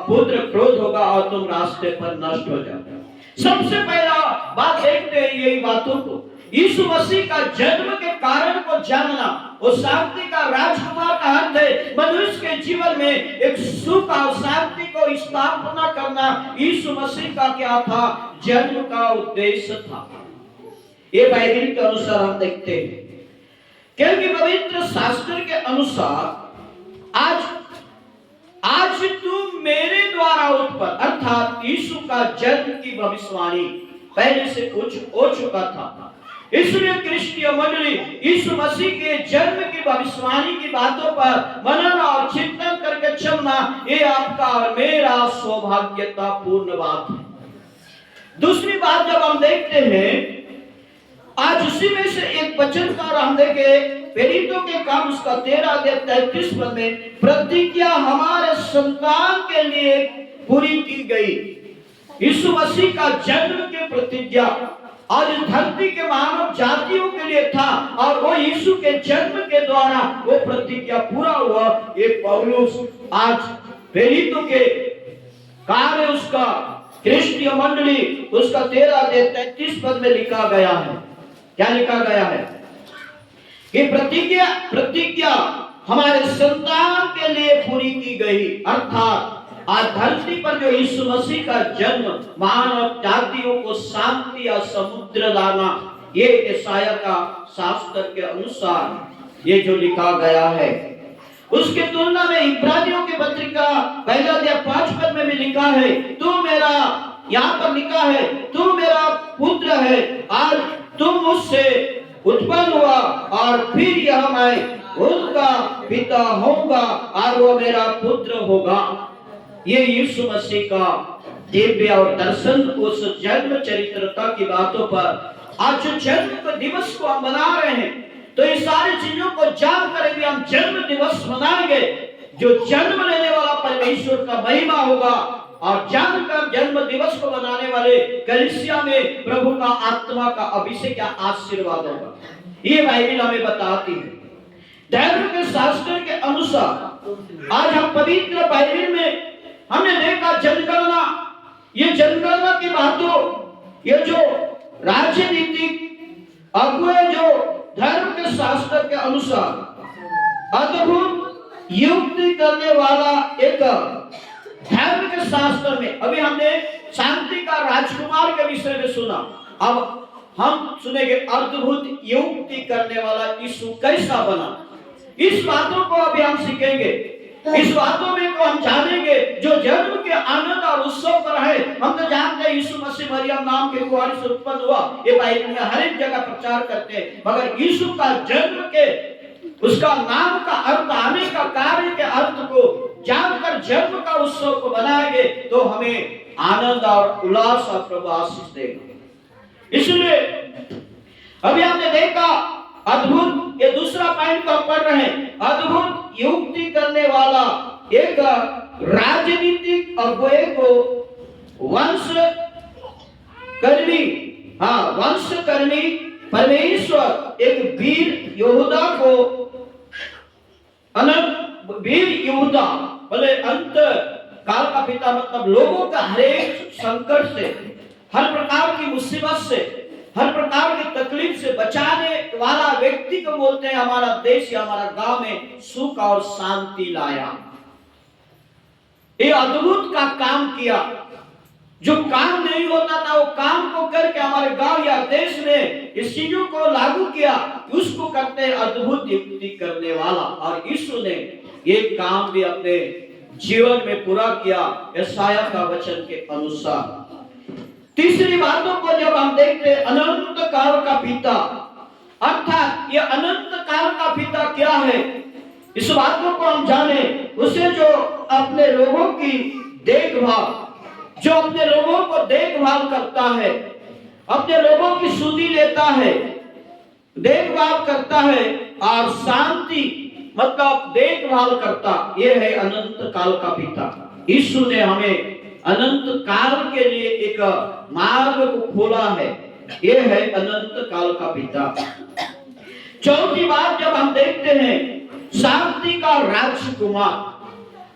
पुत्र क्रोध होगा और तुम रास्ते पर नष्ट हो जाओगे। सबसे पहला बात देखते हैं यही बातों को। यीशु मसीह का जन्म के कारण को जानना, वो शांति का राजकुमार का अर्थ है मनुष्य के जीवन में एक सुख और शांति को स्थापना करना। यीशु मसीह का क्या था? जन्म का उद्देश्य था। ये बाइबल के अनुसार हम देखते हैं, क्योंकि पवित्र शास्त्र के अनुसार आज तुम मेरे द्वारा उत्पन्न, अर्थात यीशु का जन्म की भविष्यवाणी पहले से कुछ हो चुका था। इसलिए क्रिस्तीय मंडली यीशु मसीह के जन्म की भविष्यवाणी की बातों पर मनन और चिंतन करके चलना, ये आपका और मेरा सौभाग्यता पूर्ण बात है। दूसरी बात जब हम देखते हैं, आज उसी में से एक वचन का हम देखे, प्रेरितों के काम उसका 13:33 पद में, प्रतिज्ञा हमारे संतान के लिए पूरी की गई। यीशु मसीह का जन्म की प्रतिज्ञा आज धरती के मानव जातियों के लिए था, और वो यीशु के जन्म के द्वारा वो प्रतिज्ञा पूरा हुआ। ये पौलुस आज प्रेरितों के कार्य उसका क्रिस्तीय मंडली उसका 13:33 पद में लिखा गया है। क्या लिखा गया है? कि प्रतिज्ञा हमारे संतान के लिए पूरी की गई, अर्थात आज धरती पर जो यीशु मसीह का जन्म मानव जातियों को शांति या समुद्र लाना, ये यशाया का शास्त्र के अनुसार ये जो लिखा गया है। उसके तुलना में इब्रानियों की पत्रिका पहला अध्याय 5 पद में भी लिखा है, तू मेरा, यहाँ पर लिखा है, तू मेरा पुत्र है, आज तुम मुझसे उत्पन्न हुआ और फिर यह मैं उनका पिता होगा और वो मेरा पुत्र होगा। ये यीशु मसीह का दिव्य और दर्शन उस जन्म चरित्रता की बातों पर आज जो जन्म दिवस को हम मना रहे हैं, तो ये सारी चीजों को जान कर भी हम जन्म दिवस मनाएंगे। जो जन्म लेने वाला परमेश्वर का महिमा होगा और जानकर जन्म दिवस को मनाने वाले कलीसिया में प्रभु का आत्मा का अभिषेक या आशीर्वाद होगा। ये बाइबल हमें बताती है। धर्म के शास्त्र के अनुसार आज हम पवित्र बाइबल में हमने देखा जनगणना, ये जनगणना की बातों, ये जो राजनीतिक अगुए जो धर्म के शास्त्र के अनुसार अद्भुत युक्ति करने वाला एक धर्म के शास्त्र में, अभी हमने शांति का राजकुमार के विषय में सुना, अब हम सुनेंगे अद्भुत युक्ति करने वाला यीशु कैसा बना। इस बातों को अभी हम सीखेंगे, इस बातों में को हम जानेंगे जो जन्म के आनंद और उत्सव पर है। हम तो जानते हैं यीशु मसीह मरियम नाम के कुंवारी से उत्पन्न हुआ, ये बाइबल में हर एक जगह प्रचार करते हैं, मगर यीशु का जन्म के उसका नाम का अर्थ, आने का कार्य के अर्थ को जानकर जन्म का उत्सव को बनाएंगे तो हमें आनंद और उल्लास और प्रभु आशीष देगा। इसलिए अभी हमने देखा अद्भुत, ये दूसरा पॉइंट को हम पढ़ रहे हैं, अद्भुत युक्ति करने वाला एक राजनीतिक अगुए को वंशकर्मी परमेश्वर एक वीर यहूदा को वीर यहूदा बोले अंत काल का पिता, मतलब लोगों का हर एक संकट से, हर प्रकार की मुसीबत से, हर प्रकार की तकलीफ से बचाने वाला व्यक्ति को बोलते हैं हमारा देश या हमारा गांव में सुख और शांति लाया। ये अद्भुत का काम किया, जो काम नहीं होता था वो काम को करके हमारे गांव या देश में इस चीजों को लागू किया, उसको करते हैं अद्भुत युक्ति करने वाला। और यीशु ने ये काम भी अपने जीवन में पूरा किया यशाया का वचन के अनुसार। तीसरी बातों को जब हम देखते हैं, अनंत काल का पिता, अर्थात ये अनंत काल का पिता क्या है, इस बातों को हम जाने, उसे जो अपने लोगों की देखभाल, जो अपने लोगों को देखभाल करता है, अपने लोगों की सुधि लेता है, देखभाल करता है और शांति मतलब देखभाल करता, ये है अनंत काल का पिता। यीशु ने हमें अनंत काल के लिए एक मार्ग को खोला है, ये है अनंत काल का पिता। चौथी बात जब हम देखते हैं, शांति का राजकुमार,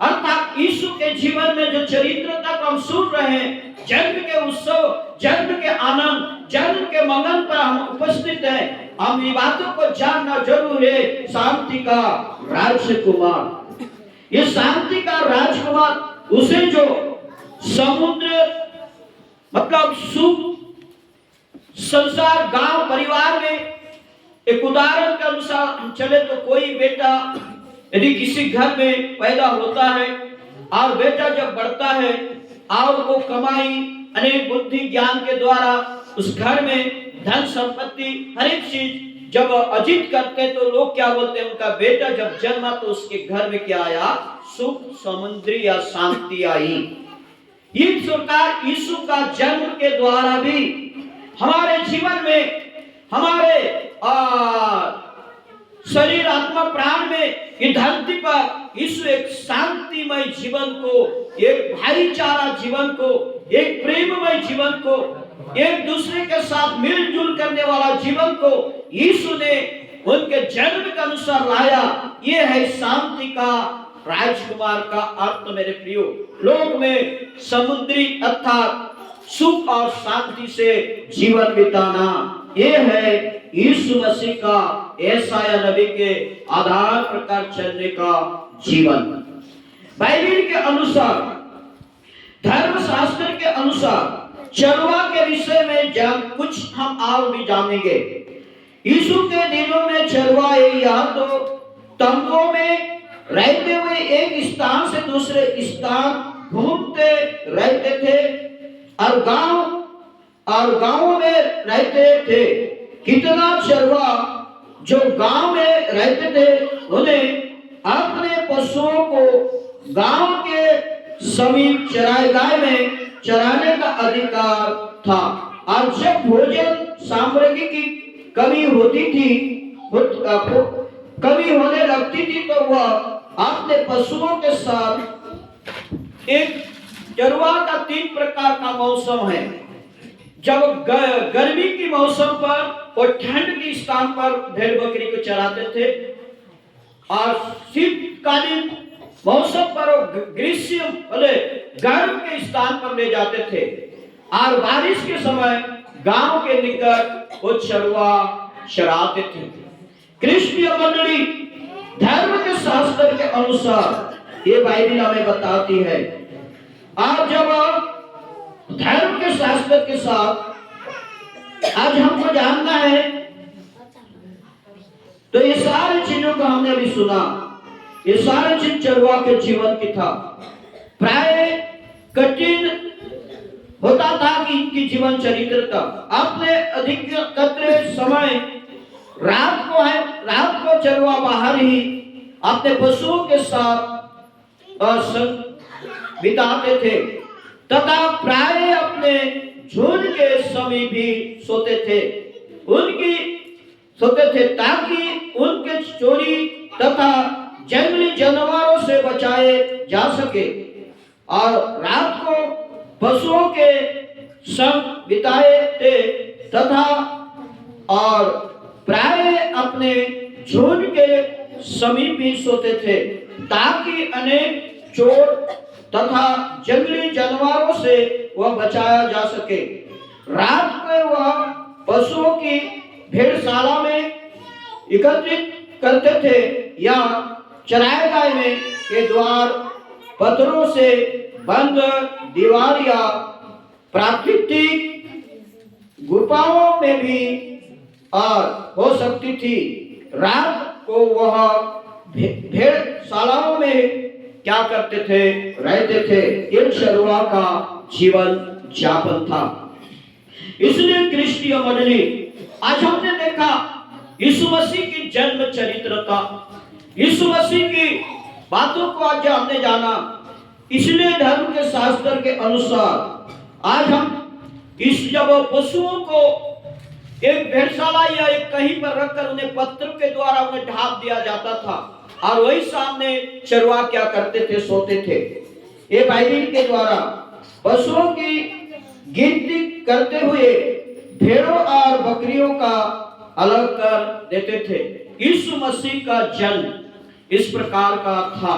अर्थात यीशु के जीवन में जो चरित्र तक हम सुन रहे हैं, जन्म के उत्सव, जन्म के आनंद, जन्म के मंगल पर हम उपस्थित हैं, हम ये बातों को जानना जरूर है। शांति का राजकुमार, ये शांति का राजकुमार उसे जो समुद्र मतलब सुख संसार गांव परिवार में, एक उदाहरण के अनुसार हम चले तो कोई बेटा यदि किसी घर में पैदा होता है और बेटा जब बढ़ता है और वो कमाई अनेक बुद्धि ज्ञान के द्वारा उस घर में धन संपत्ति हर एक चीज जब अर्जित करते तो लोग क्या बोलते हैं, उनका बेटा जब जन्मा तो उसके घर में क्या आया, सुख समुद्री या शांति आई। इस प्रकार यीशु का जन्म के द्वारा भी हमारे जीवन में, हमारे शरीर आत्मा प्राण में, ये धरती पर यीशु एक शांतिमय जीवन को, एक भाईचारा जीवन को, एक प्रेममय जीवन को, एक दूसरे के साथ मिलजुल करने वाला जीवन को यीशु ने उनके जन्म के अनुसार लाया। ये है शांति का राजकुमार का अर्थ। मेरे प्रियो, लोक में समुद्री अर्थात सुख और शांति से जीवन बिताना, ये है यीशु मसीह का यशायाह नबी के आधार प्रकार चलने का जीवन। बाइबल के अनुसार, धर्मशास्त्र के अनुसार चरवा के विषय में कुछ हम और भी जानेंगे। यीशु के दिनों में चरवा या तो तंबुओं में रहते हुए एक स्थान से दूसरे स्थान घूमते रहते थे और गांवों में रहते थे। कितना चरवा जो गांव में रहते थे उन्हें अपने पशुओं को गांव के समीप चरागाह में चराने का अधिकार था। और जब भोजन सामग्री की कमी होने लगती थी तो वह अपने पशुओं के साथ एक चरवा का 3 प्रकार का मौसम है। जब गर्मी की मौसम पर और ठंड के स्थान पर भेड़ बकरी को चराते थे और शीतकालीन मौसम पर ग्रीष्म वाले गर्म के स्थान पर ले जाते थे और बारिश के समय गांव के निकट वो चरवा चराते थे। क्रिस्तीय मंडली धर्म के शास्त्र के अनुसार ये बाइबल हमें बताती है। आज जब धर्म के शास्त्र के साथ आज हमको जानना है तो ये सारी चीजों को हमने अभी सुना। ये सारे चीज चरवा के जीवन की था। प्राय कठिन होता था कि इनकी जीवन चरित्र का अपने अधिकतर समय रात को चरवा बाहर ही अपने पशुओं के साथ बिताते थे तथा प्राय अपने झुंड के समीप भी सोते थे ताकि उनके चोरी तथा जंगली जानवरों से बचाए जा सके और रात को पशुओं के संग बिताए थे तथा और प्राय अपने झुंड के समीप भी सोते थे ताकि अनेक चोर तथा जंगली जानवरों से वह बचाया जा सके। रात को वह पशुओं की भेड़शाला में एकत्रित करते थे या चरागाह में के द्वार पत्थरों से बंद दीवार या प्राकृतिक गुफाओं में भी हो सकती थी। रात को वह भेड़शालाओं में क्या करते थे, रहते थे। एक चरवा का जीवन यापन था। इसलिए क्रिस्तीय मंडली आज हमने देखा यीशु मसीह की जन्म चरित्र था। यीशु मसीह की बातों को आज हमने जाना। इसलिए धर्म के शास्त्र के अनुसार आज हम जब पशुओं को एक भेड़शाला या एक कहीं पर रखकर उन्हें पत्थर के द्वारा उन्हें ढांप दिया जाता था और वही सामने चरवा क्या करते थे, सोते थे। ये बाइबल के द्वारा पशुओं की गिनती करते हुए भेड़ों और बकरियों का अलग कर देते थे। यीशु मसीह का जन्म इस प्रकार का था।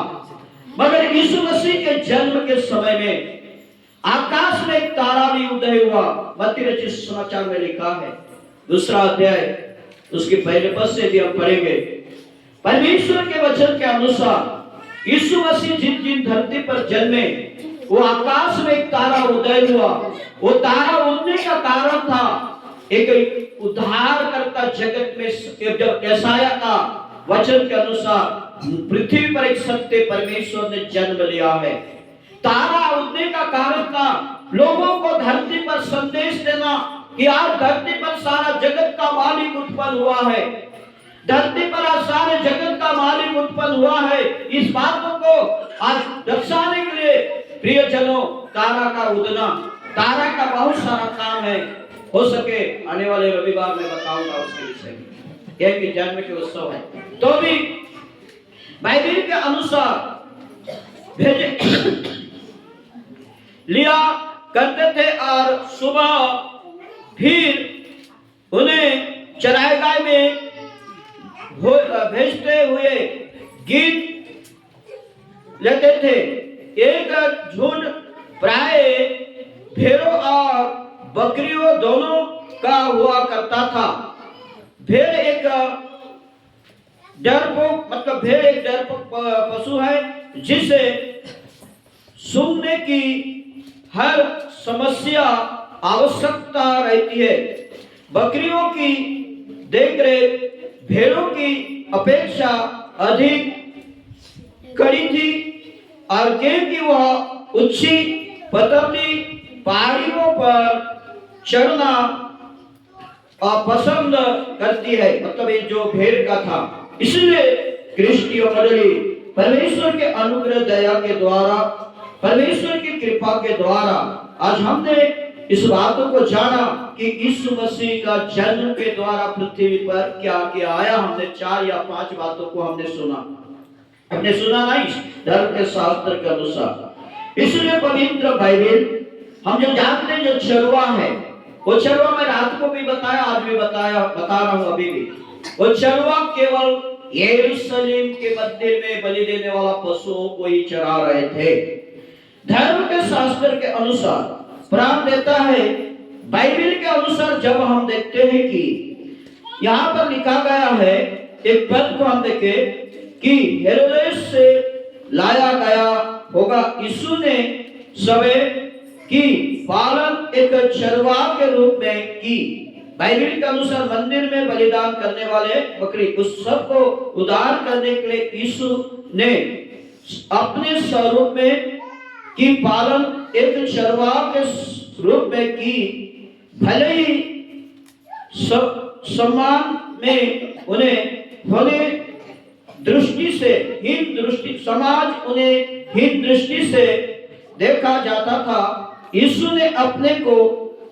मगर यीशु मसीह के जन्म के समय में आकाश में एक तारा भी उदय हुआ। मत्ती रचित समाचार में लिखा है 2 अध्याय उसके पहले पद से भी हम पढ़ेंगे। परमेश्वर के वचन के अनुसार यीशु मसीह जिन धरती पर जन्मे वो आकाश में एक तारा उदय हुआ। वो तारा उड़ने का कारण था एक उद्धारकर्ता जगत में। जब यशायाह का वचन के अनुसार पृथ्वी पर एक सत्य परमेश्वर ने जन्म लिया है। तारा उड़ने का कारण था लोगों को धरती पर संदेश देना कि आज धरती पर सारा जगत का मालिक उत्पन्न हुआ है। धरती पर आज सारे जगत का मालिक उत्पन्न हुआ है। इस बातों को आज दर्शाने के लिए प्रियजनों तारा का उड़ना, तारा का बहुत सारा काम है। हो सके आने वाले रविवार में बताऊंगा उसके विषय में। यह कि जन्म के उत्सव है तो भी बाइबल के अनुसार भेजे लिया करते थे और सुबह फिर उन्हें चरागाह में भेजते हुए गीत लेते थे। एक झुंड प्राय भेड़ों और बकरियों दोनों का हुआ करता था। भेड़ एक डरपोक मतलब भेड़ एक डरपोक पशु है जिसे सुनने की हर समस्या आवश्यकता रहती है। बकरियों की देखरेख भेड़ों की अपेक्षा अधिक कड़ी थी और क्योंकि वह ऊंची पतली पहाड़ियों पर चढ़ना पसंद करती है, मतलब ये जो भेड़ का था। इसलिए क्रिस्टीय मंडली परमेश्वर के अनुग्रह दया के द्वारा, परमेश्वर की कृपा के द्वारा आज हमने इस बातों को जाना कि यीशु मसीह का जन्म के द्वारा पृथ्वी पर क्या क्या आया। हमने 4 या 5 बातों को हमने सुना, हमने सुना ना इस धर्म के शास्त्र के अनुसार। इसलिए पवित्र बाइबल हम जो जानते हैं, जो चरवा है, वो चरवा मैं रात को भी बताया, आज भी बता रहा हूं अभी भी। वो चरवा केवल यरूशलेम के मंदिर में बलि देने वाला पशुओं को ही चरा रहे थे। धर्म के शास्त्र के अनुसार प्राण देता है। बाइबल के अनुसार जब हम देखते हैं कि यहाँ पर लिखा गया है, एक पद को हम देखें कि हेरोदेस से लाया गया होगा यीशु ने सबे की पालन एक चरवा के रूप में की। बाइबल के अनुसार मंदिर में बलिदान करने वाले बकरी उस सब को उद्धार करने के लिए यीशु ने अपने स्वरूप में की पालन एक चरवा के रूप में की। भले ही सम्मान में उन्हें होने दृष्टि से हीन दृष्टि, समाज उन्हें हीन दृष्टि से देखा जाता था, यीशु ने अपने को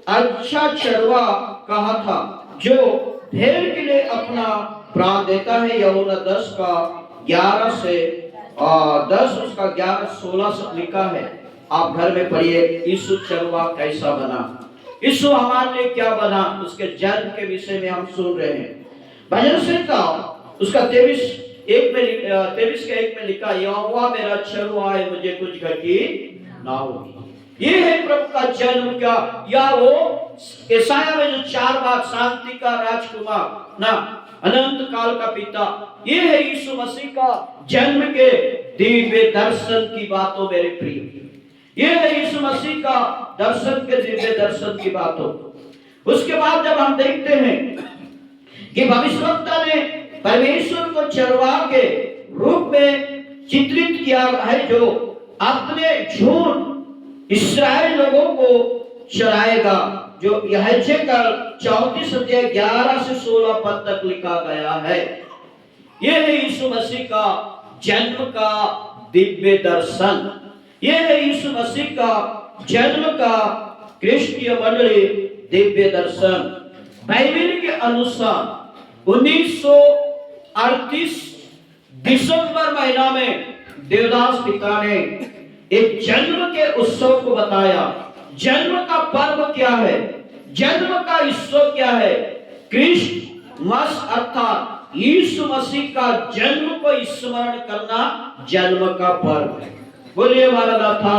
अच्छा चरवा कहा था जो भेड़ के लिए अपना प्राण देता है। यूहन्ना 10 का 11 से 10 उसका 11-16 से लिखा है, आप घर में पढ़िए। यीशु चरवा कैसा बना, यीशु हमारे लिए क्या बना, उसके जन्म के विषय में हम सुन रहे हैं। भजन संहिता उसका 23 के 1 में लिखा, यहोवा मेरा चरवा है, मुझे कुछ घटी ना होगी। ये है प्रभु का जन्म क्या, या वो यशायाह में जो 4 बात, शांति का राजकुमार ना, अनंत काल का पिता, ये है यीशु मसीह का जन्म के दिव्य दर्शन की बातों मेरे प्रिय। ये है यीशु मसीह का दर्शन के दिव्य दर्शन की बातों। उसके बाद जब हम देखते हैं कि भविष्यवक्ता ने परमेश्वर को चरवा के रूप में चित्रित किया है, जो अपने झूठ इस्राएल लोगों को चराएगा, जो यहेजकेल 34 अध्याय 11 से 16 पद तक लिखा गया है। यह है यीशु मसीह का जन्म का दिव्य दर्शन, यह है यीशु मसीह का जन्म का क्रिस्टीय मंडली दिव्य दर्शन। बाइबल के अनुसार 1938 दिसंबर महीना में देवदास पिता ने एक जन्म के उत्सव को बताया। जन्म का पर्व क्या है, जन्म का उत्सव क्या है? क्रिसमस अर्थात यीशु मसीह का जन्म को स्मरण करना जन्म का पर्व है। बोलिए मारानाथा।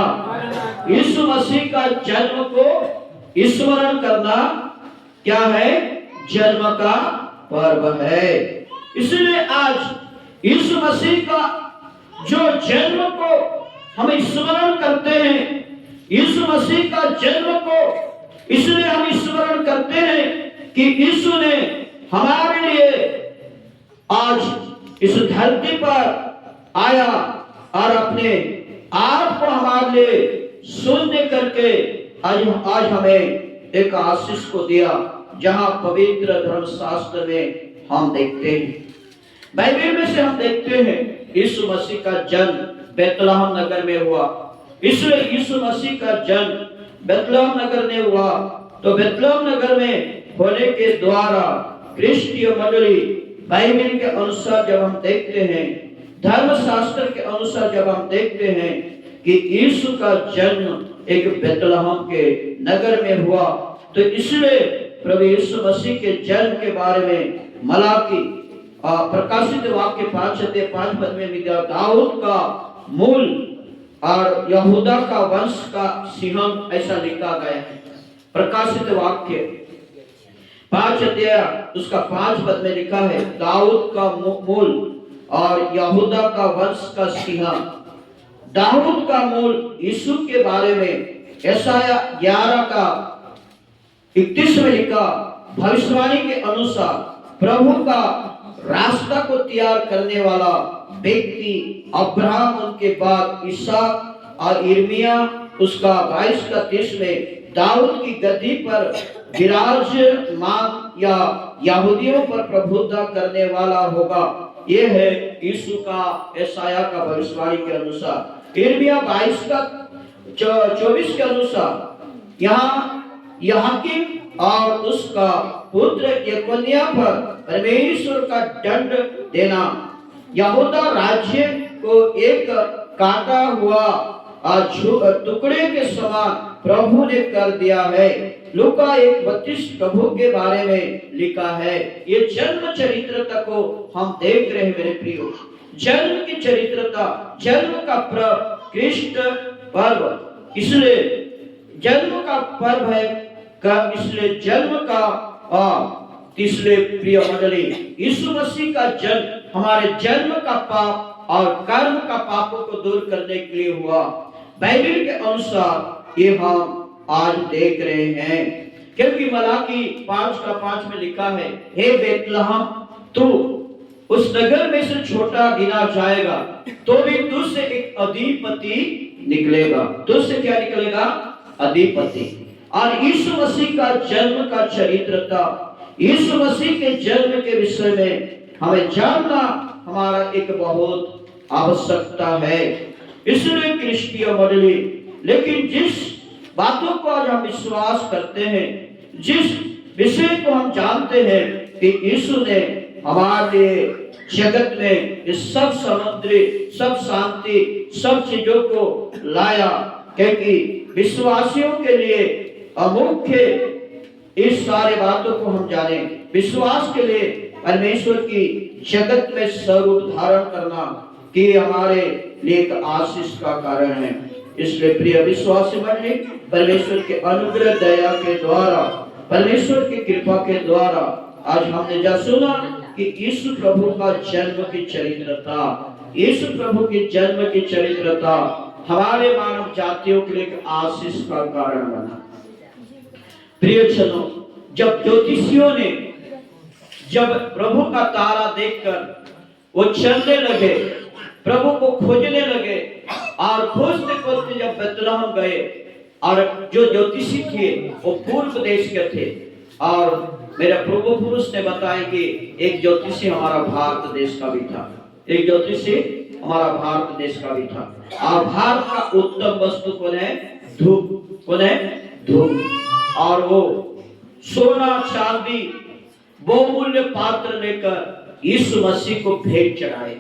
यीशु मसीह का जन्म को स्मरण करना क्या है? जन्म का पर्व है। इसलिए आज यीशु मसीह का जो जन्म को हम स्मरण करते हैं, यीशु मसीह का जन्म को इसलिए हम स्मरण करते हैं कि यीशु ने हमारे लिए आज इस धरती पर आया और अपने आप को हमारे लिए शून्य करके आज हमें एक आशीष को दिया, जहां पवित्र धर्मशास्त्र में हम देखते हैं, बाइबल में से हम देखते हैं यीशु मसीह का जन्म बेतलहम नगर में हुआ। इसलिए यीशु मसीह का जन्म बेतलहम नगर में हुआ, तो बेतलहम नगर में होने के द्वारा क्रिस्टीय मंडली बाइबल के अनुसार जब हम देखते हैं, धर्मशास्त्र के अनुसार जब हम देखते हैं कि यीशु का जन्म एक बेतलहम के नगर में हुआ, तो इसलिए प्रभु यीशु मसीह के जन्म के बारे में मलाकी प्रकाशित वाक्य 5:5 में मिला, दाऊद का मूल और यहूदा का वंश का सिंह, ऐसा लिखा गया है प्रकाशित वाक्य 5 अध्याय उसका 5 पद में लिखा है, दाऊद का मूल और यहूदा का वंश का सिंह। दाऊद का मूल यीशु के बारे में यशाया 11 का 31 में लिखा, भविष्यवाणी के अनुसार प्रभु का रास्ता को तैयार करने वाला व्यक्ति अब्राहम, उनके बाद इसहाक और यिर्मयाह उसका 22 का 30 में दाऊद की गद्दी पर विराजमान या यहूदियों पर प्रभुत्व करने वाला होगा। ये है यीशु का यशाया का भविष्यवाणी के अनुसार। यिर्मयाह 22 का 24 के अनुसार यहाँ यहोयाकीम और उसका पुत्र यकोन्याह पर परमेश्वर का दंड देना, यहूदा राज्य को एक काटा हुआ टुकड़े के समान प्रभु ने कर दिया है। लूका 1:32 प्रभु के बारे में लिखा है। ये जन्म चरित्रता को हम देख रहे हैं मेरे प्रियो, जन्म की चरित्रता, जन्म का पर्व कृष्ण पर्व, इसलिए जन्म का पर्व है इसलिए जन्म का इसलिए प्रिय मंडली, यीशु मसीह का जन्म हमारे जन्म का पाप और कर्म का पापों को दूर करने के लिए हुआ। बाइबल के अनुसार ये हम आज देख रहे हैं, क्योंकि मलाकी 5 का 5 में लिखा है, हे बेतलहम, तू उस नगर में से छोटा गिना जाएगा, तो भी तुझसे एक अधिपति निकलेगा। तुझसे क्या निकलेगा? अधिपति। और यीशु मसीह का जन्म का चरित्रता, यीशु मसीह के जन्म के विषय में हमें जानना हमारा एक बहुत आवश्यकता है। इसलिए क्रिस्टीय मंडली, लेकिन जिस बातों को आज हम विश्वास करते हैं, जिस विषय को हम जानते हैं कि यीशु ने हमारे लिए जगत में इस सब समुद्री, सब शांति, सब चीजों को लाया, क्योंकि विश्वासियों के लिए अमुख्य इस सारे बातों को हम जाने, विश्वास के लिए परमेश्वर की जगत में स्वरूप धारण करना कि हमारे लिए एक आशीष का कारण है। इसलिए प्रिय विश्वासी मंडली, परमेश्वर के अनुग्रह दया के द्वारा, परमेश्वर की कृपा के द्वारा आज हमने जो सुना कि यीशु प्रभु का जन्म की चरित्रता, यीशु प्रभु के जन्म की चरित्रता हमारे मानव जातियों के लिए एक आशीष का कारण बना। प्रिय जनों, जब ज्योतिषियों ने जब प्रभु का तारा देखकर वो चलने लगे, प्रभु को खोजने लगे, और खोजते खोजते जब बेतलहम गए, और जो ज्योतिषी थे वो पूर्व देश के थे, और मेरा पूर्व पुरुष ने बताया कि एक ज्योतिषी हमारा भारत देश का भी था, एक ज्योतिषी हमारा भारत देश का भी था। और भारत का उत्तम वस्तु कौन है? धूप। कौन है? धूप। और वो सोना चांदी बहुमूल्य पात्र लेकर यीशु मसीह को भेंट चढ़ाए।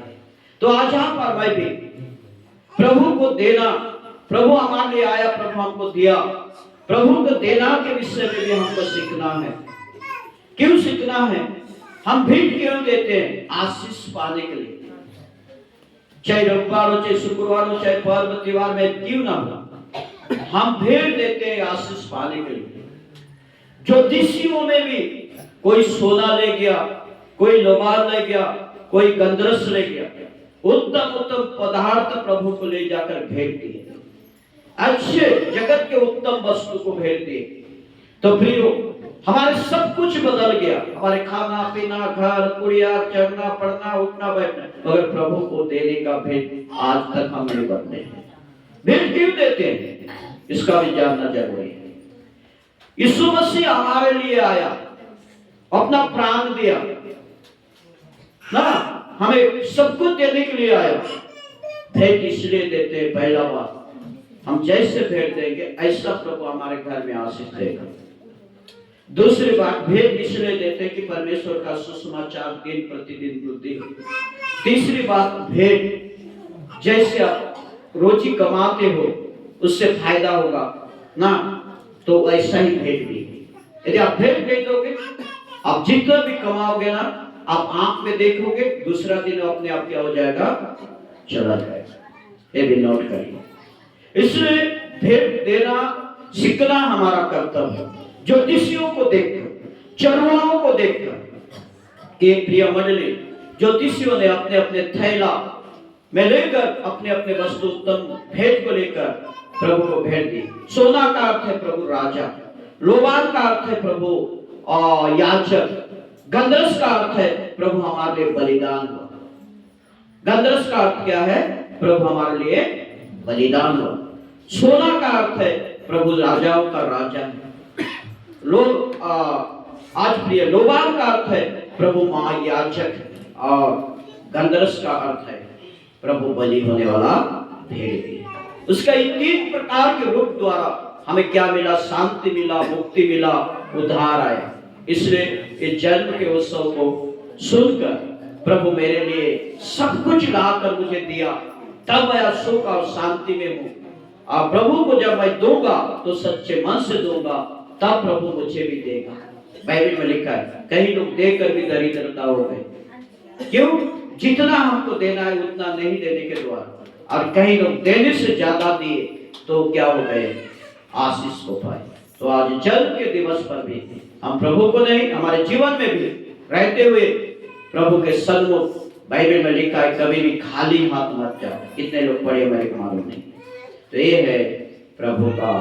तो आज यहाँ पर मैं भी प्रभु को देना, प्रभु हमारे लिए आया, प्रभु हमको दिया, प्रभु को देना के विषय में भी हमको सीखना है। क्यों सीखना है? हम भेंट क्यों देते हैं? आशीष पाने के लिए। चाहे रविवार हो, चाहे शुक्रवार हो, चाहे पर्व त्योहार में क्यों ना हो, हम भेंट देते हैं आशीष पाने के लिए। ज्योतिषियों में भी कोई सोना ले गया, कोई लोबार ले गया, कोई गंधरस ले गया, उत्तम उत्तम पदार्थ प्रभु को ले जाकर भेंट दिए, अच्छे जगत के उत्तम वस्तु को भेंट दिए। तो प्रियो, हमारे सब कुछ बदल गया, हमारे खाना पीना, घर कुड़िया, चढ़ना पड़ना, उठना बैठना, मगर प्रभु को देने का भेंट आज तक हम नहीं बदले हैं। भेंट क्यों देते हैं, इसका भी जानना जरूरी है। यीशु मसीह हमारे लिए आया, अपना प्राण दिया ना, हमें सब कुछ देने के लिए आया। भेंट इसलिए देते हैं, पहला बात, हम जैसे भेंट देंगे ऐसा प्रभु हमारे घर में आशीष देगा। दूसरी बात, भेंट इसलिए देते हैं कि परमेश्वर का सुसमाचार दिन प्रतिदिन वृद्धि हो। तीसरी बात, भेंट जैसे आप रोजी कमाते हो उससे फायदा होगा ना, तो ऐसा ही भेंट भी। यदि आप भेंट दे दोगे, आप जितना भी कमाओगे ना, आप आंख में देखोगे, दूसरा दिन अपने आप क्या हो जाएगा? चला जाएगा। ये भी नोट करिए। इसलिए भेंट देना सीखना हमारा कर्तव्य है। ज्योतिषियों को देखकर, चरवाहों को देखकर एक प्रिय मंडली ज्योतिषियों ने अपने अपने थैला में लेकर अपने अपने वस्तु उत्तम भेंट को लेकर प्रभु को भेंट दी। सोना का अर्थ है प्रभु राजा, लोबान का अर्थ है प्रभु याचक, गंधरस का अर्थ है प्रभु हमारे लिए बलिदान हुआ। गंधरस का अर्थ क्या है? प्रभु हमारे लिए बलिदान हुआ। सोना का अर्थ है प्रभु राजाओं का राजा है। आज प्रिय लोबान का अर्थ है प्रभु महायाजक, और गंधरस का अर्थ है प्रभु बलि होने वाला भेड़। उसका इन 3 प्रकार के रूप द्वारा हमें क्या मिला? शांति मिला, मुक्ति मिला, उद्धार आया। इसलिए इस जन्म के उत्सव को सुनकर प्रभु मेरे लिए सब कुछ लाकर मुझे दिया, तब मैं सुख और शांति में हूँ। और प्रभु को जब मैं दूंगा तो सच्चे मन से दूंगा, तब प्रभु मुझे भी देगा। बाइबल में लिखा है कई लोग देकर भी दरिद्रता हो गए। क्यों? जितना हमको देना है उतना नहीं देने के द्वारा, और कई लोग देने से ज्यादा दिए तो क्या हो गए? आशीष को पाए। तो आज जन्म के दिवस पर भी हम प्रभु को नहीं, हमारे जीवन में भी रहते हुए प्रभु के सन्मुख, बाइबल में लिखा है कभी भी खाली हाथ मत जाओ। कितने लोग पढ़े मेरे को मालूम नहीं। तो ये है प्रभु का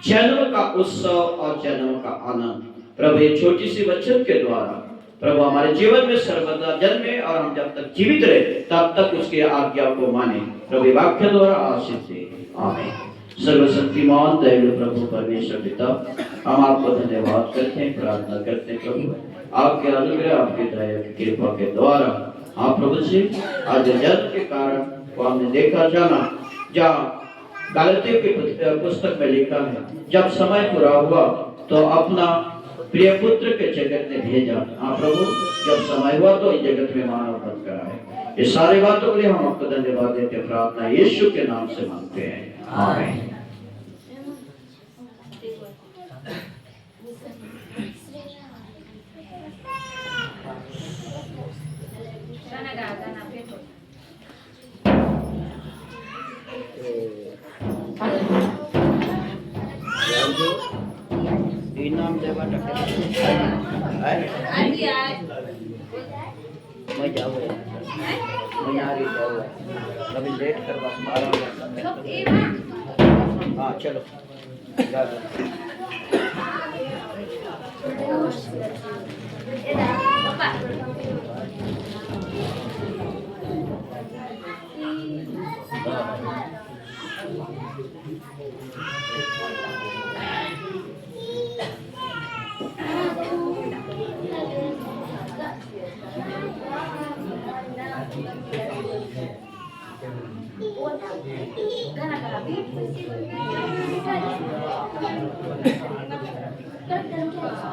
जन्म का उत्सव और जन्म का आनंद। प्रभु ये छोटी सी वचन के द्वारा प्रभु हमारे जीवन में सर्वदा जन्मे, और हम जब तक जीवित रहे तब तक उसकी आज्ञा को माने। प्रभु वाक्य द्वारा आशीष दे। आमीन। सर्वशक्तिमान दयालु प्रभु परमेश्वर पिता, हम आपको धन्यवाद करते हैं, प्रार्थना करते हैं प्रभु आपके अनुग्रह, आपकी दया की कृपा के द्वारा आप प्रभु से आज जन्म के कारण को हमने देखा जाना, जहाँ गलातियों की पुस्तक में लिखा है जब समय पूरा हुआ तो अपना प्रिय पुत्र के जगत ने भेजा। हाँ प्रभु, जब समय हुआ तो इस जगत में मानव पद कराए। ये सारी बातों के लिए हम आपको धन्यवाद देते हैं। प्रार्थना यीशु के नाम से मांगते हैं, आमीन। इनाम देवा टके मैं जाऊँ, मैं आ रही जाऊँ, अभी लेट करवा 12। हाँ चलो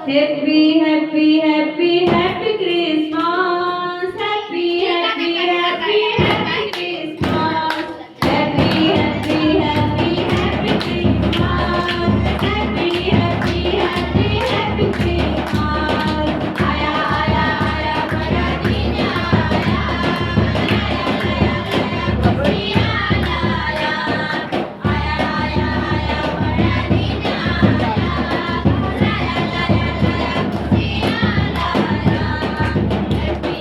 Happy, happy, happy, happy Christmas. Happy, happy, happy, happy Christmas. Happy, happy, happy, happy Christmas. Happy, happy, happy, happy Christmas. Aya, aya, aya, bada dina aya. Aya, aya, aya, aya, aya, bada dina aya. Happy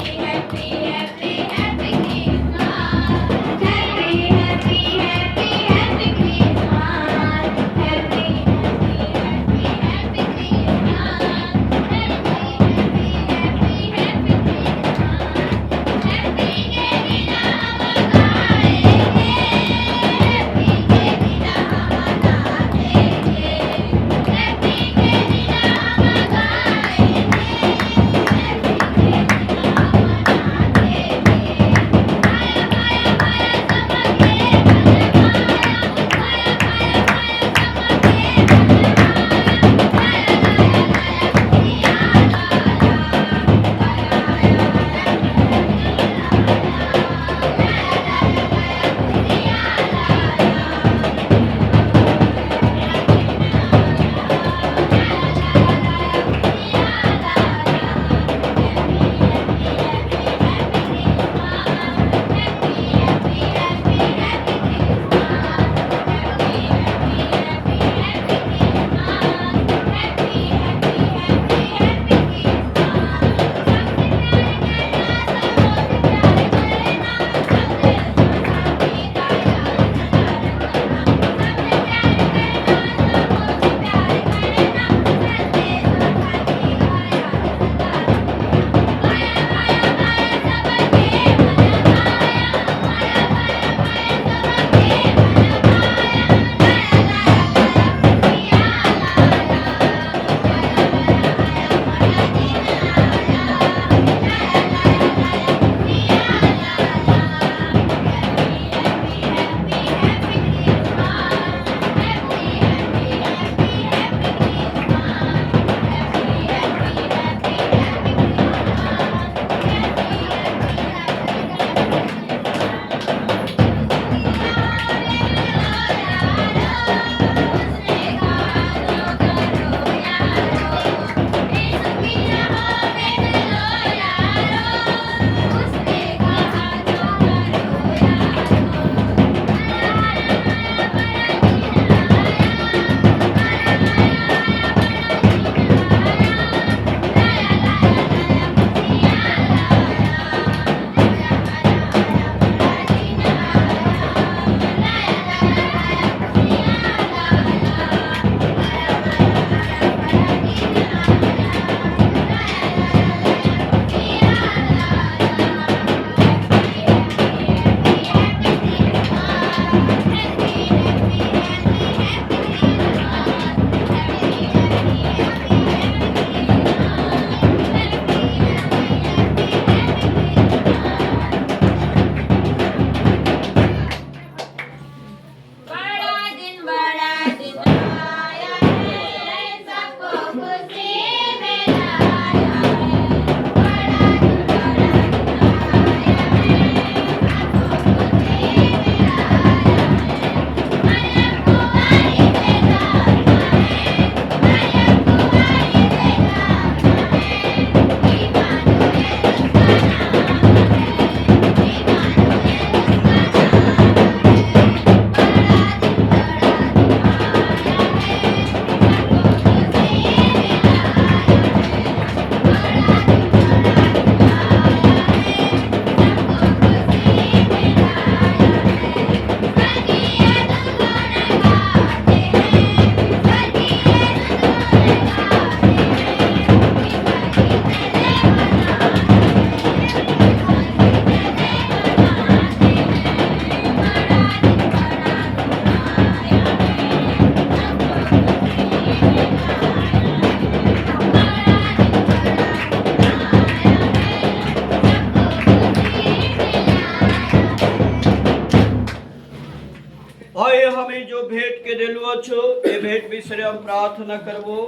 भेंट के दिलवा छो ये भेंट विषय हम प्रार्थना करबो।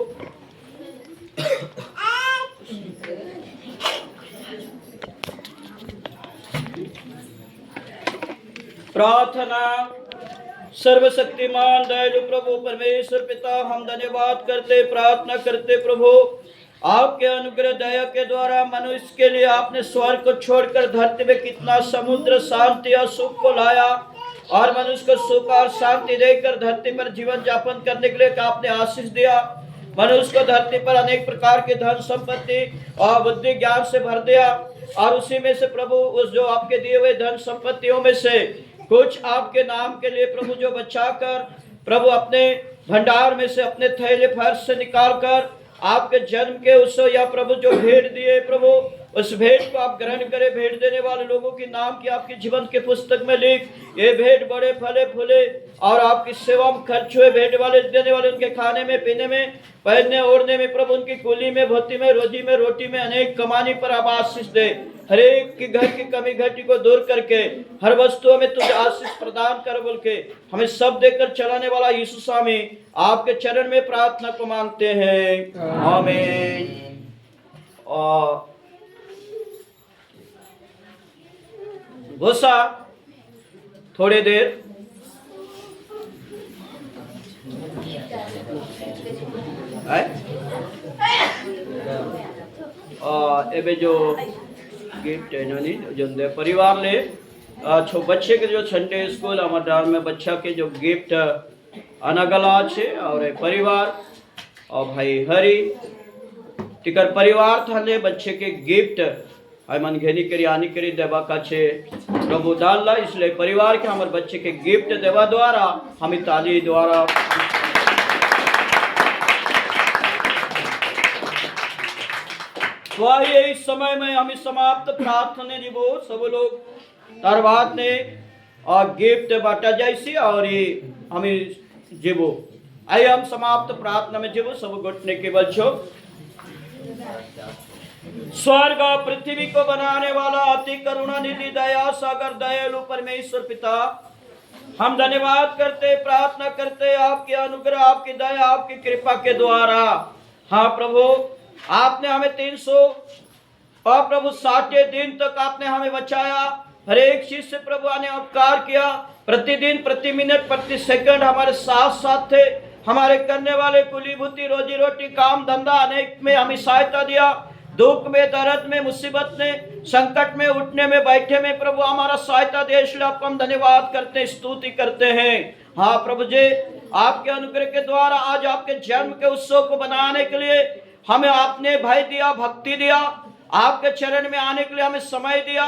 प्रार्थना। सर्वशक्तिमान दयालु प्रभु परमेश्वर पिता, हम धन्यवाद करते प्रार्थना करते प्रभु, आपके अनुग्रह दया के द्वारा मनुष्य के लिए आपने स्वर्ग को छोड़कर धरती में कितना समुद्र शांति और सुख को लाया और मनुष्य को सुख और शांति देकर धरती पर जीवन यापन करने के लिए आपने आशीष दिया। मनुष्य को धरती पर अनेक प्रकार के धन संपत्ति और बुद्धि ज्ञान से भर दिया और उसी में से प्रभु उस जो आपके दिए हुए धन संपत्तियों में से कुछ आपके नाम के लिए प्रभु जो बचा कर प्रभु अपने भंडार में से अपने थैले फर्श से निकाल कर आपके जन्म के उत्सव या प्रभु जो भेंट दिए प्रभु उस भेंट को आप ग्रहण करें। भेंट देने वाले लोगों के नाम की आपके जीवन के पुस्तक में लिख, ये भेंट बड़े फले फूले और आपकी सेवा में खर्च हुए भेंट वाले देने वाले उनके खाने में पीने में पहनने ओढ़ने में प्रभु उनकी कुली में भोती में रोजी में रोटी में अनेक कमानी पर आप आशीष दे। हर एक के घर की कमी घटी को दूर करके हर वस्तुओं में तुझे आशीष प्रदान कर बोल के हमें सब देकर चलाने वाला यीशु स्वामी आपके चरण में प्रार्थना को मांगते हैं, आमीन। और भूसा थोड़ी देर एबे जो गिफ्ट है ना जो दे परिवार ले छो बच्चे के जो संडे स्कूल हमारे में बच्चा के जो गिफ्ट अनगला छे और परिवार और भाई हरी टिकर परिवार थाने बच्चे के गिफ्ट मन घेनी करी आनी करी देवा का छे प्रभु डालला, इसलिए परिवार के हमारे बच्चे के गिफ्ट देवा द्वारा हम ताली द्वारा इस समय में हम समाप्त प्रार्थना निभो सब लोग तरबाद ने और गिफ्ट बांटा जैसी और ये हमें जीवो। आइए हम समाप्त प्रार्थना में जीवो सब घुटने के बल छो। स्वर्ग और पृथ्वी को बनाने वाला अति करुणा निधि दया सागर दयालु परमेश्वर पिता, हम धन्यवाद करते प्रार्थना करते आपके अनुग्रह आपकी दया आपकी कृपा के द्वारा। हाँ प्रभु, आपने हमें 300 और प्रभु 60 दिन तक आपने हमें बचाया। हर एक चीज से प्रभु ने उपकार किया। प्रतिदिन प्रति मिनट प्रति सेकंड हमारे साथ साथ थे। हमारे करने वाले कुली भूति रोजी रोटी काम धंधा अनेक में हमें सहायता दिया। दुख में दर्द में मुसीबत में संकट में उठने में बैठे में प्रभु हमारा सहायता दे, इसलिए आपको हम धन्यवाद करते स्तुति करते हैं। हाँ प्रभु जी, आपके अनुग्रह के द्वारा आज आपके जन्म के उत्सव को बनाने के लिए हमें आपने भय दिया, भक्ति दिया, आपके चरण में आने के लिए हमें समय दिया।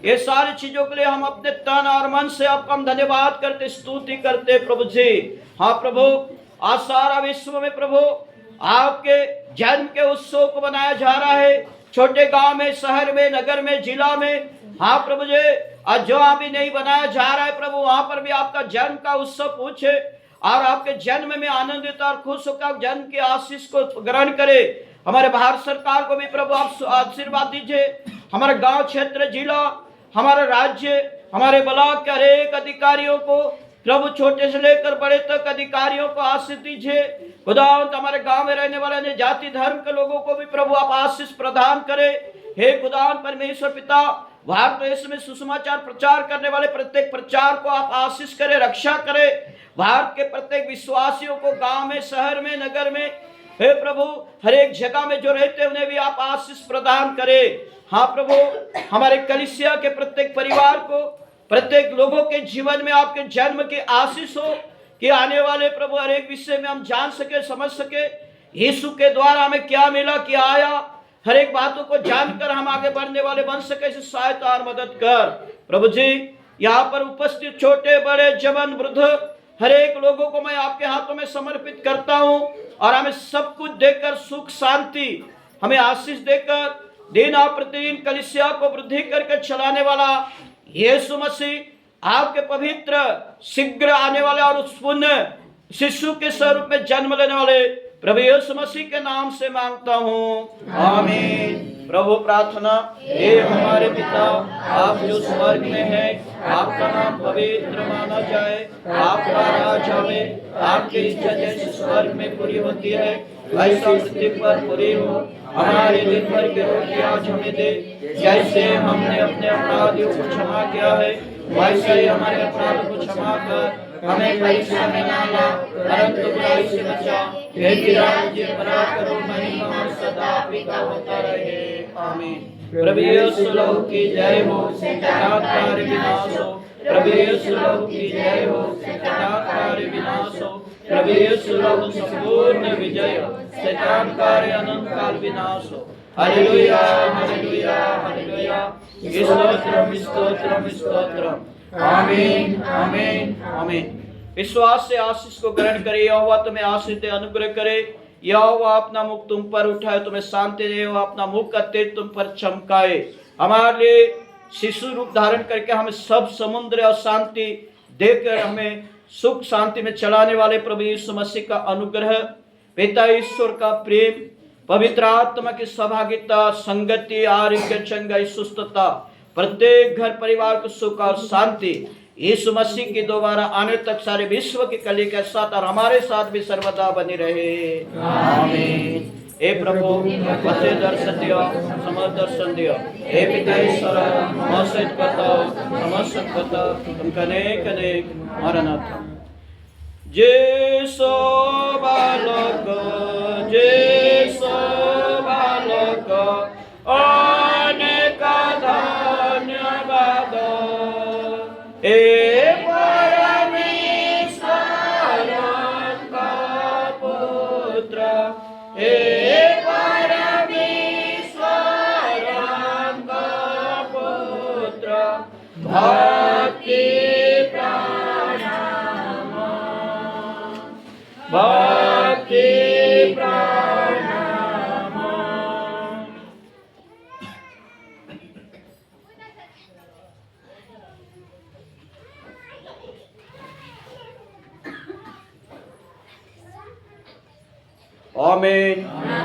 ये सारी चीजों के लिए हम अपने तन और मन से आपका हम धन्यवाद करते स्तुति करते प्रभु जी। हाँ प्रभु, आज सारा विश्व में प्रभु आपके जन्म के उत्सव को बनाया जा रहा है, छोटे गांव में, शहर में, नगर में, जिला में। हाँ प्रभु जी, आज जो अभी नहीं बनाया जा रहा है प्रभु, वहां पर भी आपका जन्म का उत्सव पूछे और आपके जन्म में आनंदित और खुश होकर जन्म के आशीष को ग्रहण करे। हमारे भारत सरकार को भी प्रभु आप आशीर्वाद दीजिए। हमारे गांव क्षेत्र जिला, हमारा राज्य, हमारे ब्लॉक के हरेक अधिकारियों को प्रभु छोटे से लेकर बड़े तक अधिकारियों को आशीष दीजिए। खुदावंत हमारे गांव में रहने वाले अन्य जाति धर्म के लोगों को भी प्रभु आप आशीष प्रदान करें। हे खुदावंत परमेश्वर पिता, भारत देश में सुसमाचार प्रचार करने वाले प्रत्येक प्रचार को आप आशीष करें, रक्षा करें। भारत के प्रत्येक विश्वासियों को गांव में, शहर में, नगर में, हे प्रभु हर एक जगह में जो रहते हैं उन्हें भी आप आशीष प्रदान करें। हाँ प्रभु, हमारे कलीसिया के प्रत्येक परिवार को, प्रत्येक लोगों के जीवन में आपके जन्म की आशीष हो कि आने वाले प्रभु हर एक विषय में हम जान सके, समझ सके यीशु के द्वारा हमें क्या मिला, क्या आया। हर एक बातों को जानकर हम आगे बढ़ने वाले बन सके, इसे सहायता और मदद कर प्रभु जी। यहाँ पर उपस्थित छोटे बड़े जवान वृद्ध हर एक लोगों को मैं आपके हाथों में समर्पित करता हूँ और हमें सब कुछ देकर सुख शांति हमें आशीष देकर दिन और प्रतिदिन कलीसिया को वृद्धि करके चलाने वाला यीशु मसीह आपके पवित्र शीघ्र आने वाले और उस पुण्य शिशु के स्वरूप में जन्म लेने वाले प्रभु यीशु मसीह के नाम से मांगता हूँ, आमीन। प्रभु प्रार्थना, हे हमारे पिता आप जो स्वर्ग में हैं, आपका नाम पवित्र माना जाए, आपका राज आवे, आपकी इच्छा जैसे स्वर्ग में पूरी होती है वैसा पृथ्वी पर पूरी हो। हमारे दिन भर की रोटी आज हमें दे, जैसे हमने अपने अपराधियों को क्षमा किया है वैसे ही हमारे अपराध को क्षमा कर, हमें परीक्षा में ना ला परंतु बुराई से बचा, हे राज्य पराक्रम महिमा सदा आपकी का होता रहे, आमीन। प्रभु यीशु लोक की जय हो, शैतान विनाश हो, प्रभु यीशु लोक की जय हो, शैतान विनाश हो, प्रभु यीशु लोक संपूर्ण विजय हो, शैतान कार्य अनंत काल विनाश हो। Hallelujah hallelujah hallelujah, stotram stotram stotram, आमीन आमीन आमीन। विश्वास से आशीष को ग्रहण करे, यहोवा तुम्हें आशीष दे अनुग्रह करे, यहोवा अपना मुख तुम पर उठाए तुम्हें शांति दे, यहोवा अपना मुख का तेज तुम पर चमकाए। हमारे लिए शिशु रूप धारण करके हमें सब समुद्र और शांति देकर हमें सुख शांति में चलाने वाले प्रभु यीशु मसीह का अनुग्रह, पिता ईश्वर का प्रेम, पवित्र आत्मा की सहभागिता, संगति, आरोग्य, चंगाई, सुस्थता, प्रत्येक घर परिवार को सुख और शांति यीशु मसीह के दोबारा आने तक सारे विश्व के कली के साथ और हमारे साथ भी सर्वदा बनी रहे, आमीन। हे प्रभु मुझे दर्शन दियो, समझ दर्शन दियो, हे पिता ईश्वर मौसद कतो समस्त कतो तुम कने कने मरनाथा। जेसो बालक जेसो बालक अनेक धन्यवाद, हे परमेश्वर का पुत्र, हे परमेश्वर का पुत्र, भक्ति प्रणाम भक्ति प्रणाम। आमीन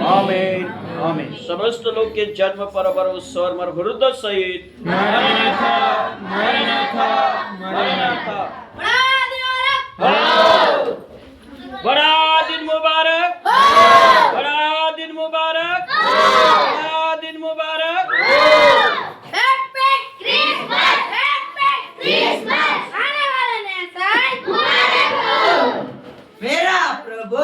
आमीन आमीन। समस्त लोग के जन्म पर स्वर मर हृदय सहित मरनाथा मरनाथा मरनाथा। बड़ा दिन मुबारक, बड़ा दिन मुबारक, बड़ा दिन मुबारक। Happy Christmas, happy Christmas. आने वाले ने साथ मुबारक हो। मेरा प्रभु